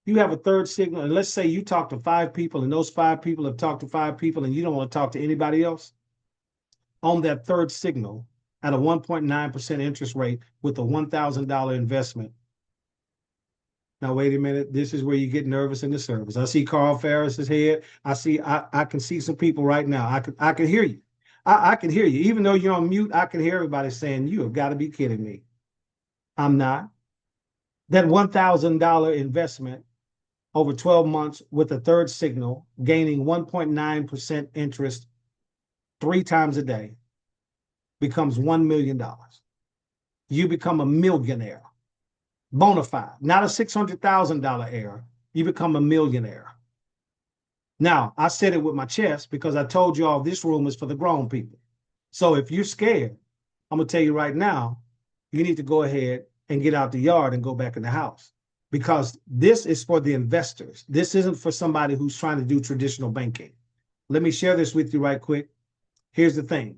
You have a third signal, and let's say you talk to 5 people, and those 5 people have talked to 5 people, and you don't want to talk to anybody else. On that third signal, at a 1.9% interest rate with a $1,000 investment. Now, wait a minute. This is where you get nervous in the service. I see Carl Ferris's head. I can see some people right now. I can hear you. I can hear you. Even though you're on mute, I can hear everybody saying, you have got to be kidding me. I'm not. That $1,000 investment over 12 months with a third signal, gaining 1.9% interest 3 times a day, becomes $1 million. You become a millionaire. Bona fide, not a $600,000 heir. You become a millionaire. Now, I said it with my chest because I told you all this room is for the grown people. So if you're scared, I'm going to tell you right now, you need to go ahead and get out the yard and go back in the house, because this is for the investors. This isn't for somebody who's trying to do traditional banking. Let me share this with you right quick. Here's the thing.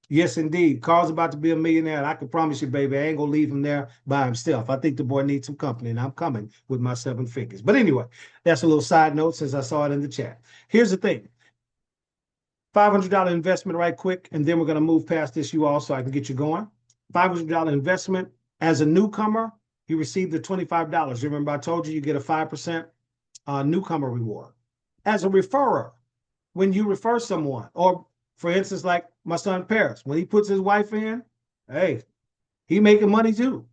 Yes, indeed. Carl's about to be a millionaire, and I can promise you, baby, I ain't going to leave him there by himself. I think the boy needs some company, and I'm coming with my 7 figures. But anyway, that's a little side note since I saw it in the chat. Here's the thing. $500 investment right quick, and then we're going to move past this, you all, so I can get you going. $500 investment. As a newcomer, you receive the $25. Remember, I told you get a 5% newcomer reward. As a referrer, when you refer someone, or for instance, like my son Paris, when he puts his wife in, hey, he making money too.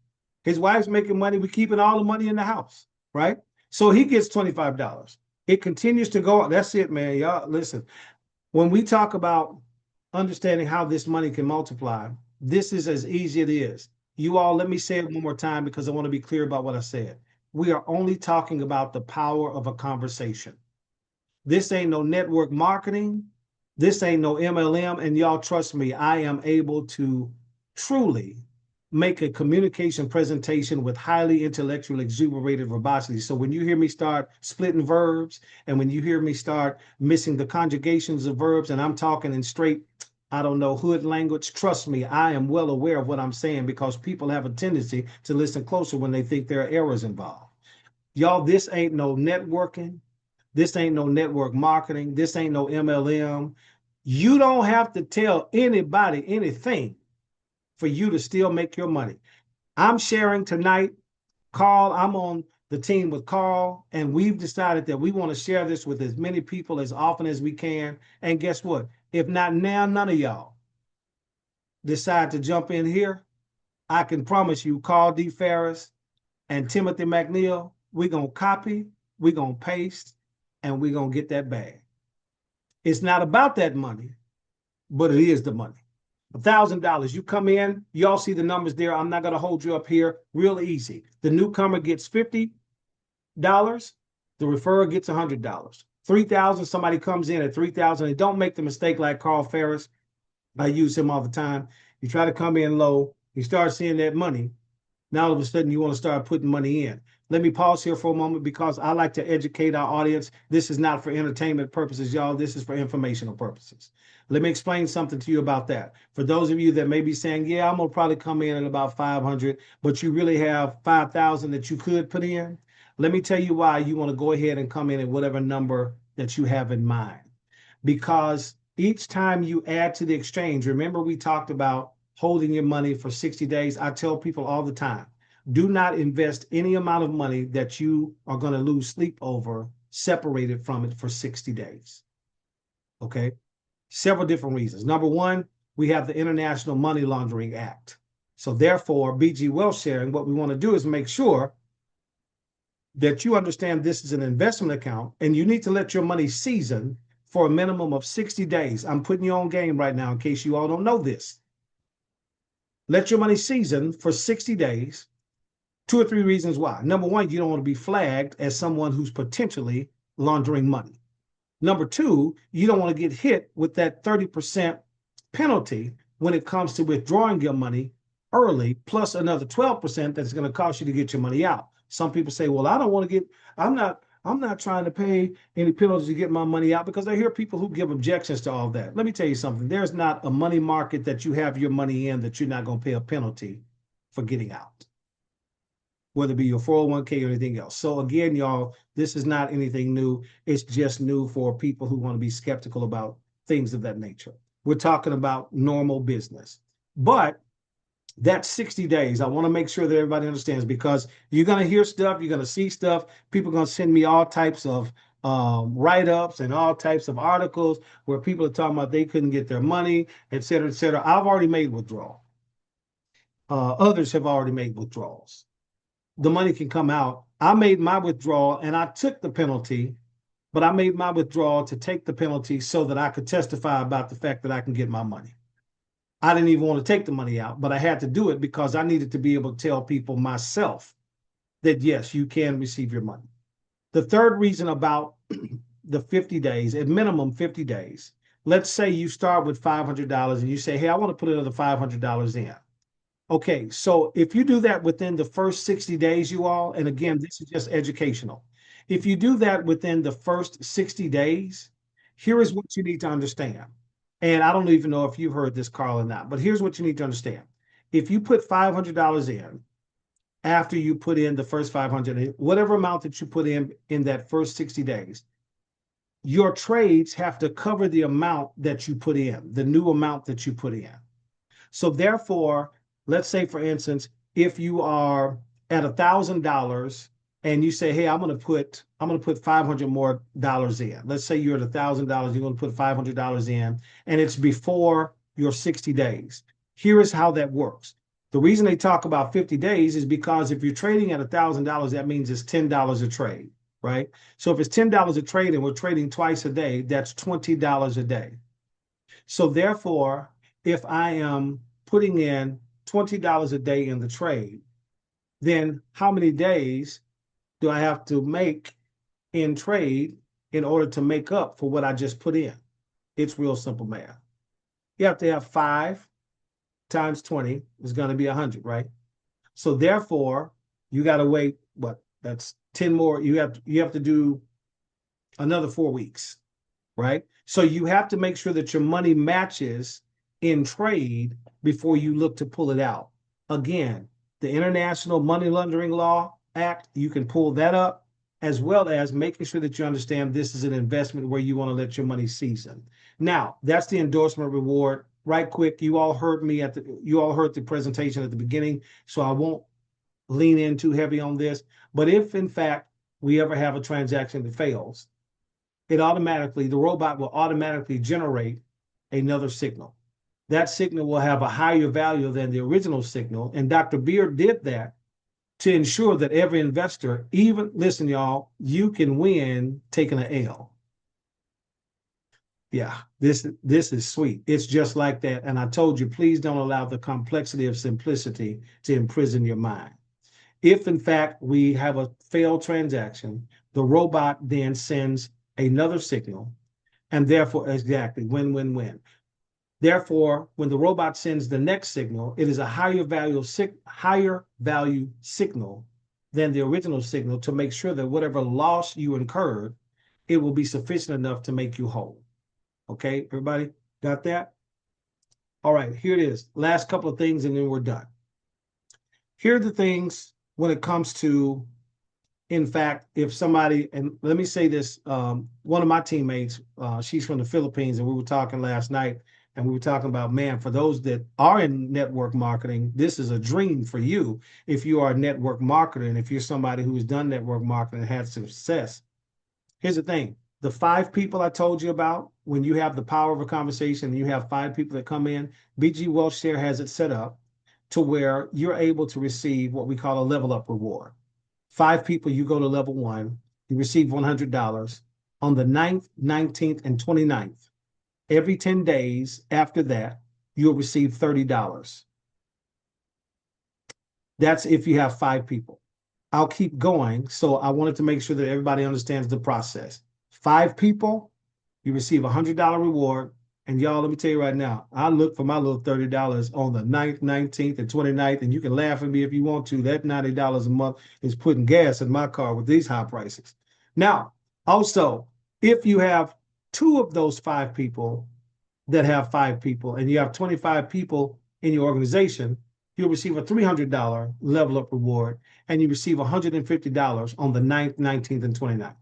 His wife's making money. We're keeping all the money in the house, right? So he gets $25. It continues to go. That's it, man. Y'all, listen, when we talk about understanding how this money can multiply, this is as easy as it is. You all, let me say it one more time because I want to be clear about what I said. We are only talking about the power of a conversation. This ain't no network marketing. This ain't no MLM. And y'all, trust me, I am able to truly make a communication presentation with highly intellectual, exuberated verbosity. So when you hear me start splitting verbs, and when you hear me start missing the conjugations of verbs, and I'm talking in straight, I don't know, hood language, trust me, I am well aware of what I'm saying, because people have a tendency to listen closer when they think there are errors involved. Y'all, this ain't no networking. This ain't no network marketing. This ain't no MLM. You don't have to tell anybody anything for you to still make your money. I'm sharing tonight. Carl, I'm on the team with Carl, and we've decided that we want to share this with as many people as often as we can. And guess what? If not now, none of y'all decide to jump in here, I can promise you, Carl D. Ferris and Timothy McNeil, we're going to copy, we're going to paste, and we're going to get that bag. It's not about that money, but it is the money. $1,000, you come in, y'all see the numbers there. I'm not going to hold you up here. Real easy. The newcomer gets $50. The referrer gets $100. $3,000, somebody comes in at $3,000. And don't make the mistake like Carl Ferris. I use him all the time. You try to come in low, you start seeing that money. Now all of a sudden you want to start putting money in. Let me pause here for a moment because I like to educate our audience. This is not for entertainment purposes, y'all. This is for informational purposes. Let me explain something to you about that. For those of you that may be saying, yeah, I'm going to probably come in at about 500, but you really have 5,000 that you could put in. Let me tell you why you want to go ahead and come in at whatever number that you have in mind. Because each time you add to the exchange, remember we talked about holding your money for 60 days. I tell people all the time, do not invest any amount of money that you are going to lose sleep over separated from it for 60 days. Okay? Several different reasons. Number one, we have the International Money Laundering Act. So therefore, BG Wealth Sharing, what we want to do is make sure that you understand this is an investment account and you need to let your money season for a minimum of 60 days. I'm putting you on game right now in case you all don't know this. Let your money season for 60 days. 2 or 3 reasons why. Number one, you don't want to be flagged as someone who's potentially laundering money. Number two, you don't want to get hit with that 30% penalty when it comes to withdrawing your money early, plus another 12% that's going to cost you to get your money out. Some people say, well, I don't want to get, I'm not trying to pay any penalties to get my money out, because I hear people who give objections to all that. Let me tell you something. There's not a money market that you have your money in that you're not going to pay a penalty for getting out, whether it be your 401k or anything else. So again, y'all, this is not anything new. It's just new for people who want to be skeptical about things of that nature. We're talking about normal business. But that 60 days, I want to make sure that everybody understands, because you're going to hear stuff, you're going to see stuff. People are going to send me all types of write-ups and all types of articles where people are talking about they couldn't get their money, et cetera, et cetera. I've already made withdrawal. Others have already made withdrawals. The money can come out. I made my withdrawal and I took the penalty, but I made my withdrawal to take the penalty so that I could testify about the fact that I can get my money. I didn't even want to take the money out, but I had to do it because I needed to be able to tell people myself that, yes, you can receive your money. The third reason about the 50 days, at minimum 50 days, let's say you start with $500 and you say, hey, I want to put another $500 in. Okay, so if you do that within the first 60 days, you all, and again, this is just educational. If you do that within the first 60 days, here is what you need to understand. And I don't even know if you've heard this, Carl, or not, but here's what you need to understand. If you put $500 in, after you put in the first 500, whatever amount that you put in that first 60 days, your trades have to cover the amount that you put in, the new amount that you put in. So therefore, let's say, for instance, if you are at $1,000 and you say, hey, I'm going to put $500 more in. Let's say you're at $1,000, you're going to put $500 in, and it's before your 60 days. Here is how that works. The reason they talk about 50 days is because if you're trading at $1,000, that means it's $10 a trade, right? So if it's $10 a trade and we're trading twice a day, that's $20 a day. So therefore, if I am putting in $20 a day in the trade, then how many days do I have to make in trade in order to make up for what I just put in? It's real simple math. You have to have 5 times 20 is going to be 100, right? So therefore, you got to wait, what? That's 10 more. You have to do another 4 weeks, right? So you have to make sure that your money matches in trade before you look to pull it out. Again, the International Money Laundering Law Act, you can pull that up, as well as making sure that you understand this is an investment where you want to let your money season. Now, that's the endorsement reward. Right quick, you all heard the presentation at the beginning, so I won't lean in too heavy on this. But if in fact we ever have a transaction that fails, the robot will automatically generate another signal. That signal will have a higher value than the original signal. And Dr. Beard did that to ensure that every investor, even, listen, y'all, you can win taking an L. Yeah, this is sweet. It's just like that. And I told you, please don't allow the complexity of simplicity to imprison your mind. If in fact we have a failed transaction, the robot then sends another signal, and therefore, exactly, win, win, win. Therefore, when the robot sends the next signal, it is a higher value signal than the original signal, to make sure that whatever loss you incurred, it will be sufficient enough to make you whole. Okay, everybody got that? All right, here it is. Last couple of things and then we're done. Here are the things when it comes to, in fact, if somebody, and let me say this, one of my teammates, she's from the Philippines, and we were talking last night, and we were talking about, man, for those that are in network marketing, this is a dream for you. If you are a network marketer, and if you're somebody who's done network marketing and had success, here's the thing. The 5 people I told you about, when you have the power of a conversation and you have 5 people that come in, BG WealthShare has it set up to where you're able to receive what we call a level up reward. 5 people, you go to level 1, you receive $100 on the 9th, 19th, and 29th. Every 10 days after that, you'll receive $30. That's if you have 5 people. I'll keep going. So I wanted to make sure that everybody understands the process. 5 people, you receive a $100 reward. And y'all, let me tell you right now, I look for my little $30 on the 9th, 19th, and 29th. And you can laugh at me if you want to. That $90 a month is putting gas in my car with these high prices. Now, also, if you have 2 of those 5 people that have 5 people, and you have 25 people in your organization, you'll receive a $300 level up reward, and you receive $150 on the 9th, 19th, and 29th.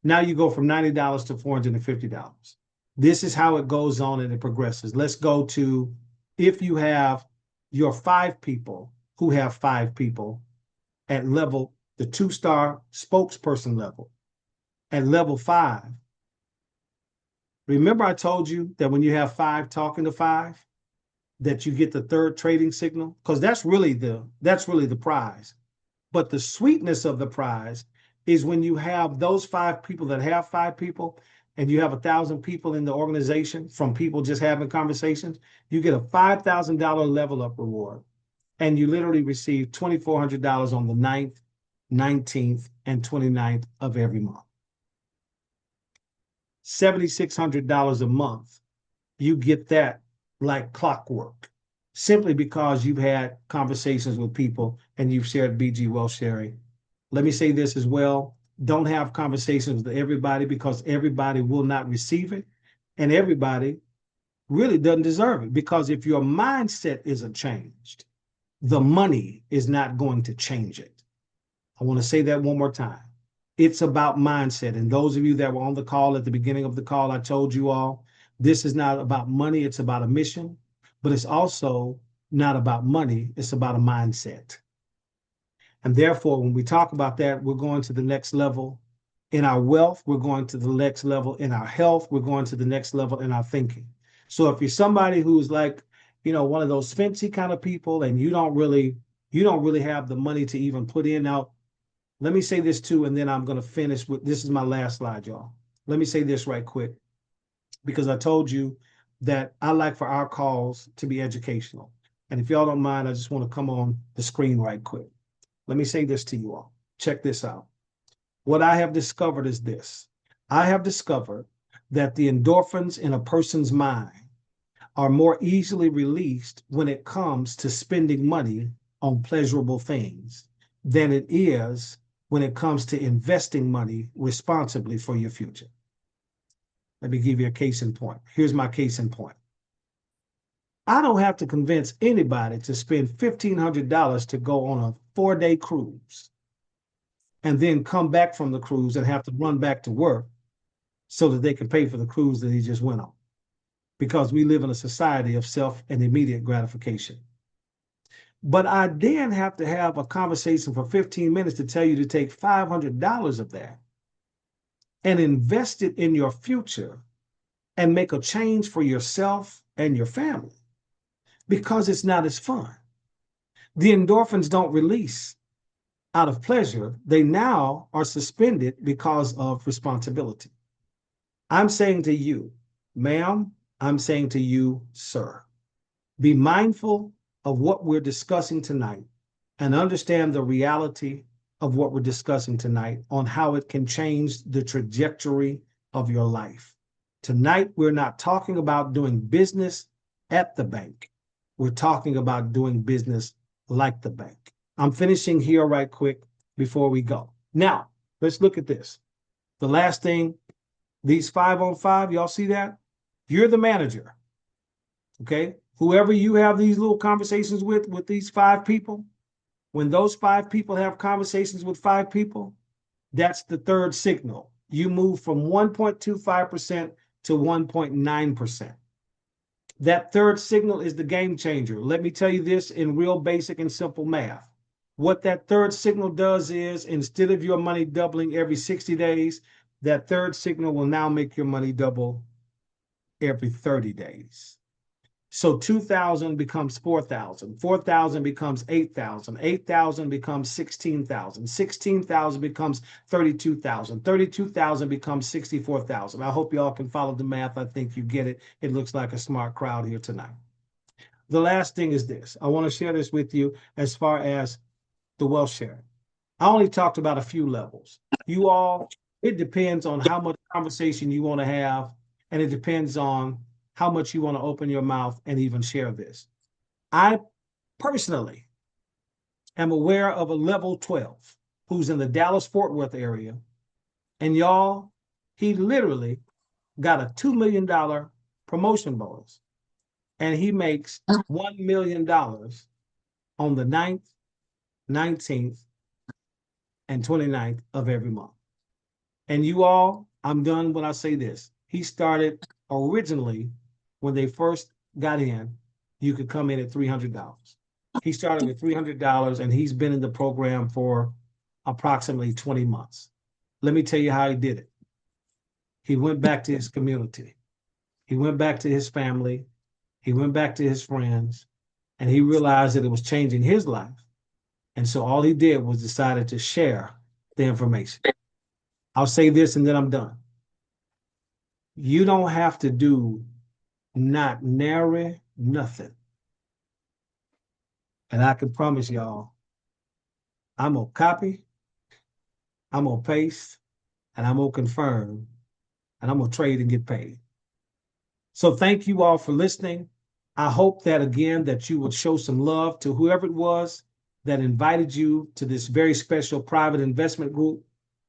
Now you go from $90 to $450. This is how it goes on and it progresses. Let's go to, if you have your 5 people who have 5 people at level, the 2-star spokesperson level, at level 5. Remember I told you that when you have 5 talking to 5, that you get the 3rd trading signal? Because that's really the prize. But the sweetness of the prize is when you have those 5 people that have 5 people, and you have 1,000 people in the organization from people just having conversations, you get a $5,000 level up reward. And you literally receive $2,400 on the 9th, 19th, and 29th of every month. $7,600 a month. You get that like clockwork, simply because you've had conversations with people and you've shared BG Wealth Sharing. Let me say this as well. Don't have conversations with everybody, because everybody will not receive it, and everybody really doesn't deserve it, because if your mindset isn't changed, the money is not going to change it. I want to say that one more time. It's about mindset. And those of you that were on the call at the beginning of the call, I told you all, this is not about money, it's about a mission, but it's also not about money, it's about a mindset. And therefore, when we talk about that, we're going to the next level in our wealth, we're going to the next level in our health, we're going to the next level in our thinking. So if you're somebody who's like, one of those fancy kind of people, and you don't really have the money to even put in. Now, let me say this too, and then I'm going to finish with, this is my last slide, y'all. Let me say this right quick, because I told you that I like for our calls to be educational. And if y'all don't mind, I just want to come on the screen right quick. Let me say this to you all. Check this out. What I have discovered is this. I have discovered that the endorphins in a person's mind are more easily released when it comes to spending money on pleasurable things than it is when it comes to investing money responsibly for your future. Let me give you a case in point. Here's my case in point. I don't have to convince anybody to spend $1,500 to go on a 4-day cruise and then come back from the cruise and have to run back to work so that they can pay for the cruise that he just went on. Because we live in a society of self and immediate gratification. But I then have to have a conversation for 15 minutes to tell you to take $500 of that and invest it in your future and make a change for yourself and your family, because it's not as fun. The endorphins don't release out of pleasure. They now are suspended because of responsibility. I'm saying to you, ma'am, I'm saying to you, sir, be mindful of what we're discussing tonight and understand the reality of what we're discussing tonight on how it can change the trajectory of your life. Tonight, we're not talking about doing business at the bank. We're talking about doing business like the bank. I'm finishing here right quick before we go. Now, let's look at this. The last thing, these 5-on-5, y'all see that? You're the manager, okay? Whoever you have these little conversations with these 5 people, when those 5 people have conversations with 5 people, that's the 3rd signal. You move from 1.25% to 1.9%. That 3rd signal is the game changer. Let me tell you this in real basic and simple math. What that 3rd signal does is, instead of your money doubling every 60 days, that 3rd signal will now make your money double every 30 days. So 2,000 becomes 4,000. 4,000 becomes 8,000. 8,000 becomes 16,000. 16,000 becomes 32,000. 32,000 becomes 64,000. I hope y'all can follow the math. I think you get it. It looks like a smart crowd here tonight. The last thing is this. I want to share this with you as far as the wealth sharing. I only talked about a few levels. You all, it depends on how much conversation you want to have, and it depends on how much you want to open your mouth and even share this. I personally am aware of a level 12 who's in the Dallas-Fort Worth area. And y'all, he literally got a $2 million promotion bonus. And he makes $1 million on the 9th, 19th, and 29th of every month. And you all, I'm done when I say this. He started originally when they first got in, you could come in at $300. He started with $300 and he's been in the program for approximately 20 months. Let me tell you how he did it. He went back to his community. He went back to his family. He went back to his friends, and he realized that it was changing his life. And so all he did was decided to share the information. I'll say this and then I'm done. You don't have to do not nary nothing. And I can promise y'all, I'm gonna copy, I'm gonna paste, and I'm gonna confirm, and I'm gonna trade and get paid. So thank you all for listening. I hope that again, that you would show some love to whoever it was that invited you to this very special private investment group,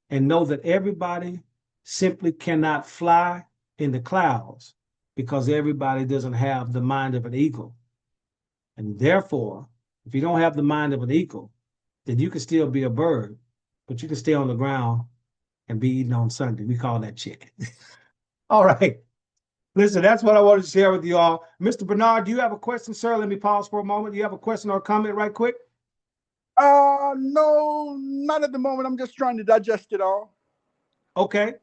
and know that everybody simply cannot fly in the clouds because everybody doesn't have the mind of an eagle. And therefore, if you don't have the mind of an eagle, then you can still be a bird, but you can stay on the ground and be eaten on Sunday. We call that chicken. All right. Listen, that's what I wanted to share with you all. Mr. Bernard, do you have a question, sir? Let me pause for a moment. Do you have a question or a comment right quick? No, not at the moment. I'm just trying to digest it all. Okay.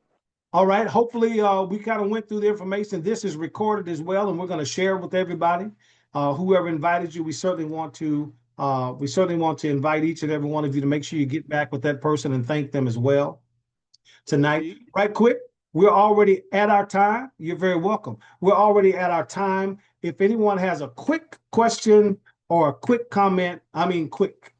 All right. Hopefully, we kind of went through the information. This is recorded as well, and we're going to share it with everybody. Whoever invited you, we certainly want to invite each and every one of you to make sure you get back with that person and thank them as well tonight. Indeed. Right quick. We're already at our time. You're very welcome. We're already at our time. If anyone has a quick question or a quick comment, quick,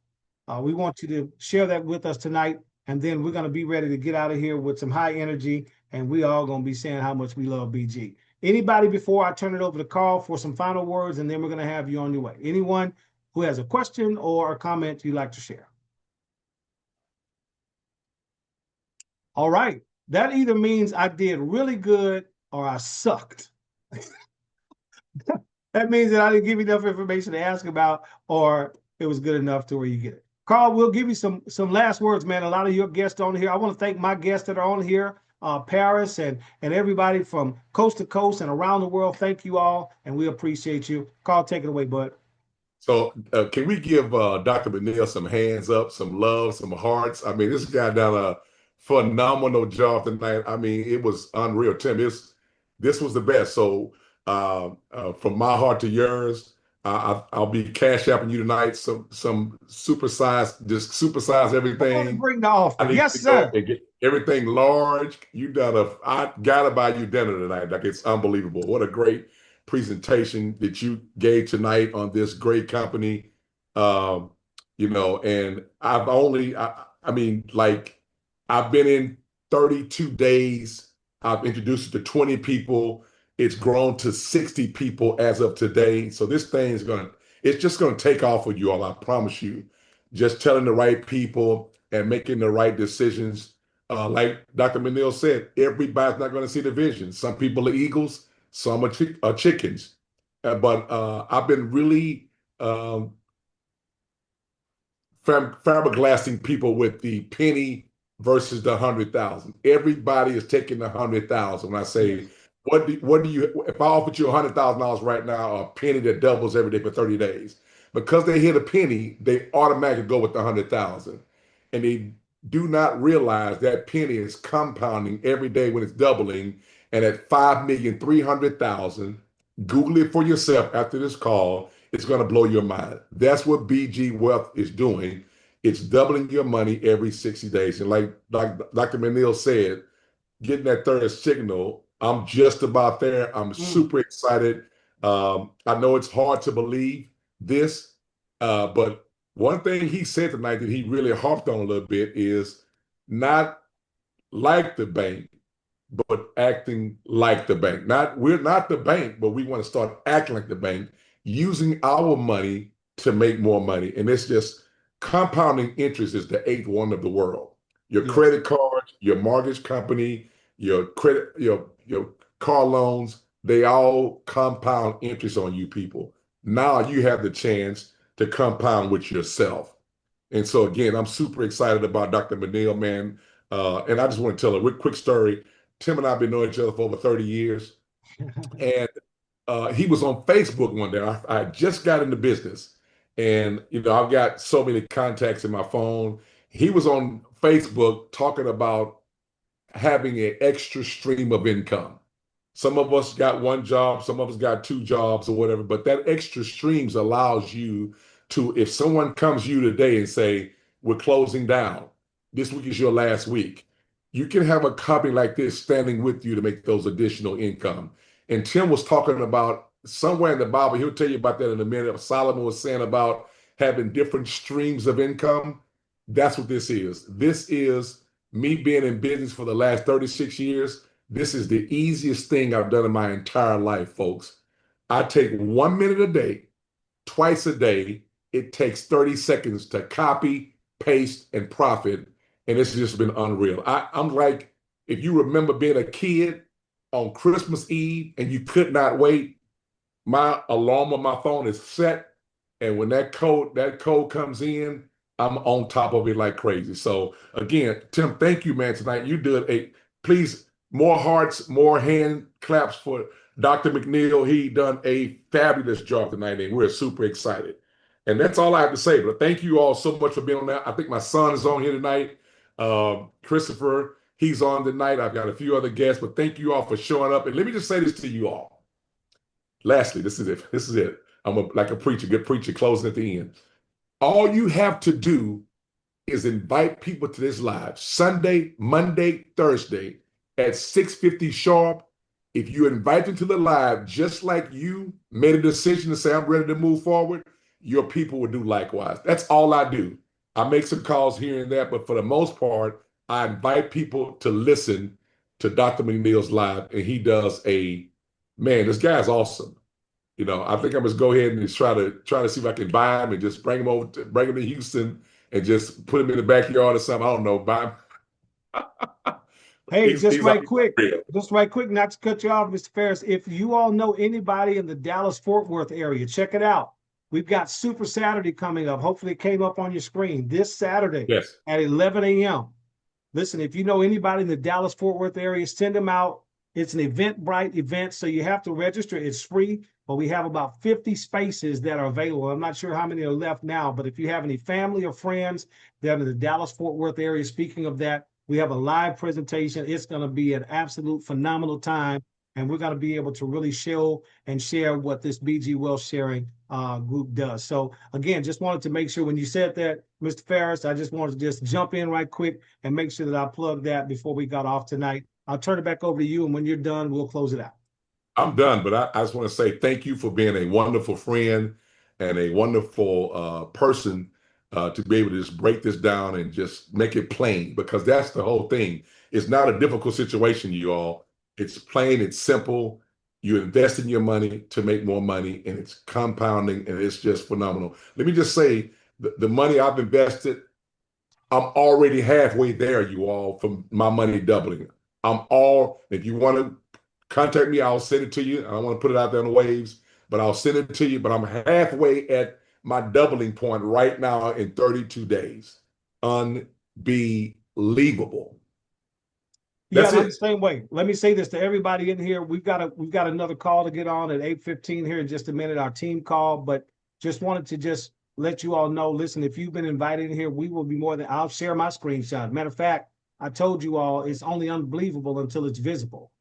we want you to share that with us tonight. And then we're going to be ready to get out of here with some high energy. And we all going to be saying how much we love BG. Anybody before I turn it over to Carl for some final words, and then we're going to have you on your way. Anyone who has a question or a comment you'd like to share? All right. That either means I did really good or I sucked. That means that I didn't give you enough information to ask about, or it was good enough to where you get it. Carl, we'll give you some last words, man. A lot of your guests on here. I want to thank my guests that are on here, Paris and everybody from coast to coast and around the world. Thank you all, and we appreciate you. Carl, take it away, bud. So can we give Dr. McNeil some hands up, some love, some hearts? I mean, this guy done a phenomenal job tonight. I mean, it was unreal. Tim, this was the best. So from my heart to yours, I'll be cash apping you tonight. Some supersize, just supersize everything. Bring the offer. Yes, sir. And get everything large. I gotta buy you dinner tonight. Like, it's unbelievable. What a great presentation that you gave tonight on this great company. And I've been in 32 days. I've introduced it to 20 people. It's grown to 60 people as of today. So this thing it's just going to take off with you all. I promise you. Just telling the right people and making the right decisions. Like Dr. McNeil said, everybody's not going to see the vision. Some people are eagles, some are chickens. But I've been really fiberglassing people with the penny versus the 100,000. Everybody is taking the 100,000. When I say, what do you, if I offered you $100,000 right now, a penny that doubles every day for 30 days, because they hit a penny, they automatically go with the 100,000. And they do not realize that penny is compounding every day when it's doubling. And at 5,300,000, Google it for yourself after this call. It's going to blow your mind. That's what BG Wealth is doing. It's doubling your money every 60 days. And like Dr. McNeil said, getting that third signal, I'm just about there. I'm super excited. I know it's hard to believe this, but one thing he said tonight that he really harped on a little bit is not like the bank, but acting like the bank. We're not the bank, but we want to start acting like the bank, using our money to make more money. And it's just compounding interest is the eighth wonder of the world. Your credit cards, your mortgage company, your credit, your car loans, they all compound interest on you people. Now you have the chance to compound with yourself. And so again, I'm super excited about Dr. McNeil, man. And I just want to tell a quick story. Tim and I have been knowing each other for over 30 years. And he was on Facebook one day. I just got into business. And, I've got so many contacts in my phone. He was on Facebook talking about having an extra stream of income. Some of us got one job, some of us got two jobs or whatever, but that extra streams allows you to, if someone comes to you today and say, we're closing down, this week is your last week, you can have a company like this standing with you to make those additional income. And Tim was talking about somewhere in the Bible, he'll tell you about that in a minute. Solomon was saying about having different streams of income. That's what this is. This is me being in business for the last 36 years. This is the easiest thing I've done in my entire life, folks. I take 1 minute a day, twice a day. It takes 30 seconds to copy, paste, and profit. And it's just been unreal. I'm like, if you remember being a kid on Christmas Eve and you could not wait, my alarm on my phone is set. And when that code comes in, I'm on top of it like crazy. So again, Tim, thank you, man, tonight. You did please, more hearts, more hand claps for Dr. McNeil. He done a fabulous job tonight, and we're super excited. And that's all I have to say. But thank you all so much for being on that. I think my son is on here tonight. Christopher, he's on tonight. I've got a few other guests, but thank you all for showing up. And let me just say this to you all. Lastly, this is it. This is it. I'm like a preacher, good preacher, closing at the end. All you have to do is invite people to this live Sunday, Monday, Thursday at 6:50 sharp. If you invite them to the live, just like you made a decision to say, I'm ready to move forward, your people will do likewise. That's all I do. I make some calls here and there, but for the most part, I invite people to listen to Dr. McNeil's live, and he does man, this guy's awesome. I think I'm just go ahead and just try to see if I can buy him and just bring him to Houston and just put him in the backyard or something. I don't know, buy him. Hey, just right quick, not to cut you off, Mr. Ferris. If you all know anybody in the Dallas-Fort Worth area, check it out. We've got Super Saturday coming up. Hopefully it came up on your screen this Saturday at 11 a.m. Listen, if you know anybody in the Dallas-Fort Worth area, send them out. It's an Eventbrite event, so you have to register. It's free, but we have about 50 spaces that are available. I'm not sure how many are left now, but if you have any family or friends that are in the Dallas-Fort Worth area, speaking of that, we have a live presentation. It's going to be an absolute phenomenal time, and we're going to be able to really show and share what this BG Wealth Sharing group does. So again, just wanted to make sure when you said that, Mr. Ferris, I just wanted to just jump in right quick and make sure that I plugged that before we got off tonight. I'll turn it back over to you, and when you're done, we'll close it out. I'm done, but I just want to say thank you for being a wonderful friend and a wonderful person to be able to just break this down and just make it plain, because that's the whole thing. It's not a difficult situation, you all. It's plain, it's simple. You invest in your money to make more money, and it's compounding, and it's just phenomenal. Let me just say, the money I've invested, I'm already halfway there, you all, from my money doubling. If you want to contact me, I'll send it to you. I don't want to put it out there on the waves, but I'll send it to you. But I'm halfway at my doubling point right now in 32 days. Unbelievable. That's I'm the same way. Let me say this to everybody in here. We've got another call to get on at 8:15 here in just a minute, our team call, but just wanted to just let you all know, listen, if you've been invited in here, we will be I'll share my screenshot. Matter of fact, I told you all it's only unbelievable until it's visible.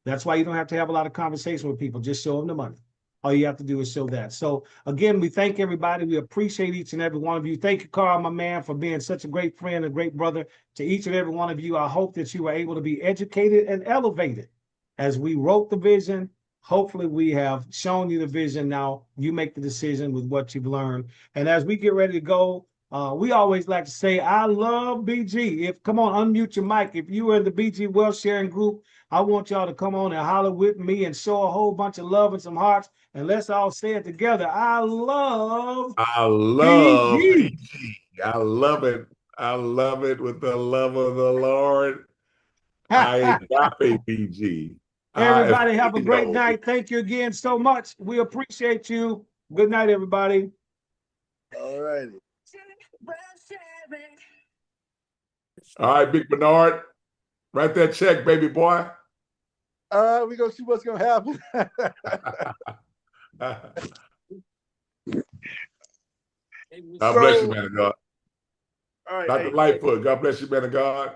That's why you don't have to have a lot of conversation with people. Just show them the money. All you have to do is show that. So again, we thank everybody. We appreciate each and every one of you. Thank you, Carl, my man, for being such a great friend, a great brother to each and every one of you. I hope that you were able to be educated and elevated as we wrote the vision. Hopefully we have shown you the vision. Now you make the decision with what you've learned. And as we get ready to go, we always like to say, I love BG. Come on, unmute your mic. If you are in the BG Wealth Sharing Group, I want y'all to come on and holler with me and show a whole bunch of love and some hearts. And let's all say it together. I love BG. BG. I love it. I love it with the love of the Lord. I agape BG. Everybody have a great night. Thank you again so much. We appreciate you. Good night, everybody. All righty. All right, Big Bernard. Write that check, baby boy. We're going to see what's going to happen. God bless you, man of God. All right. Dr. Lightfoot, God bless you, man of God.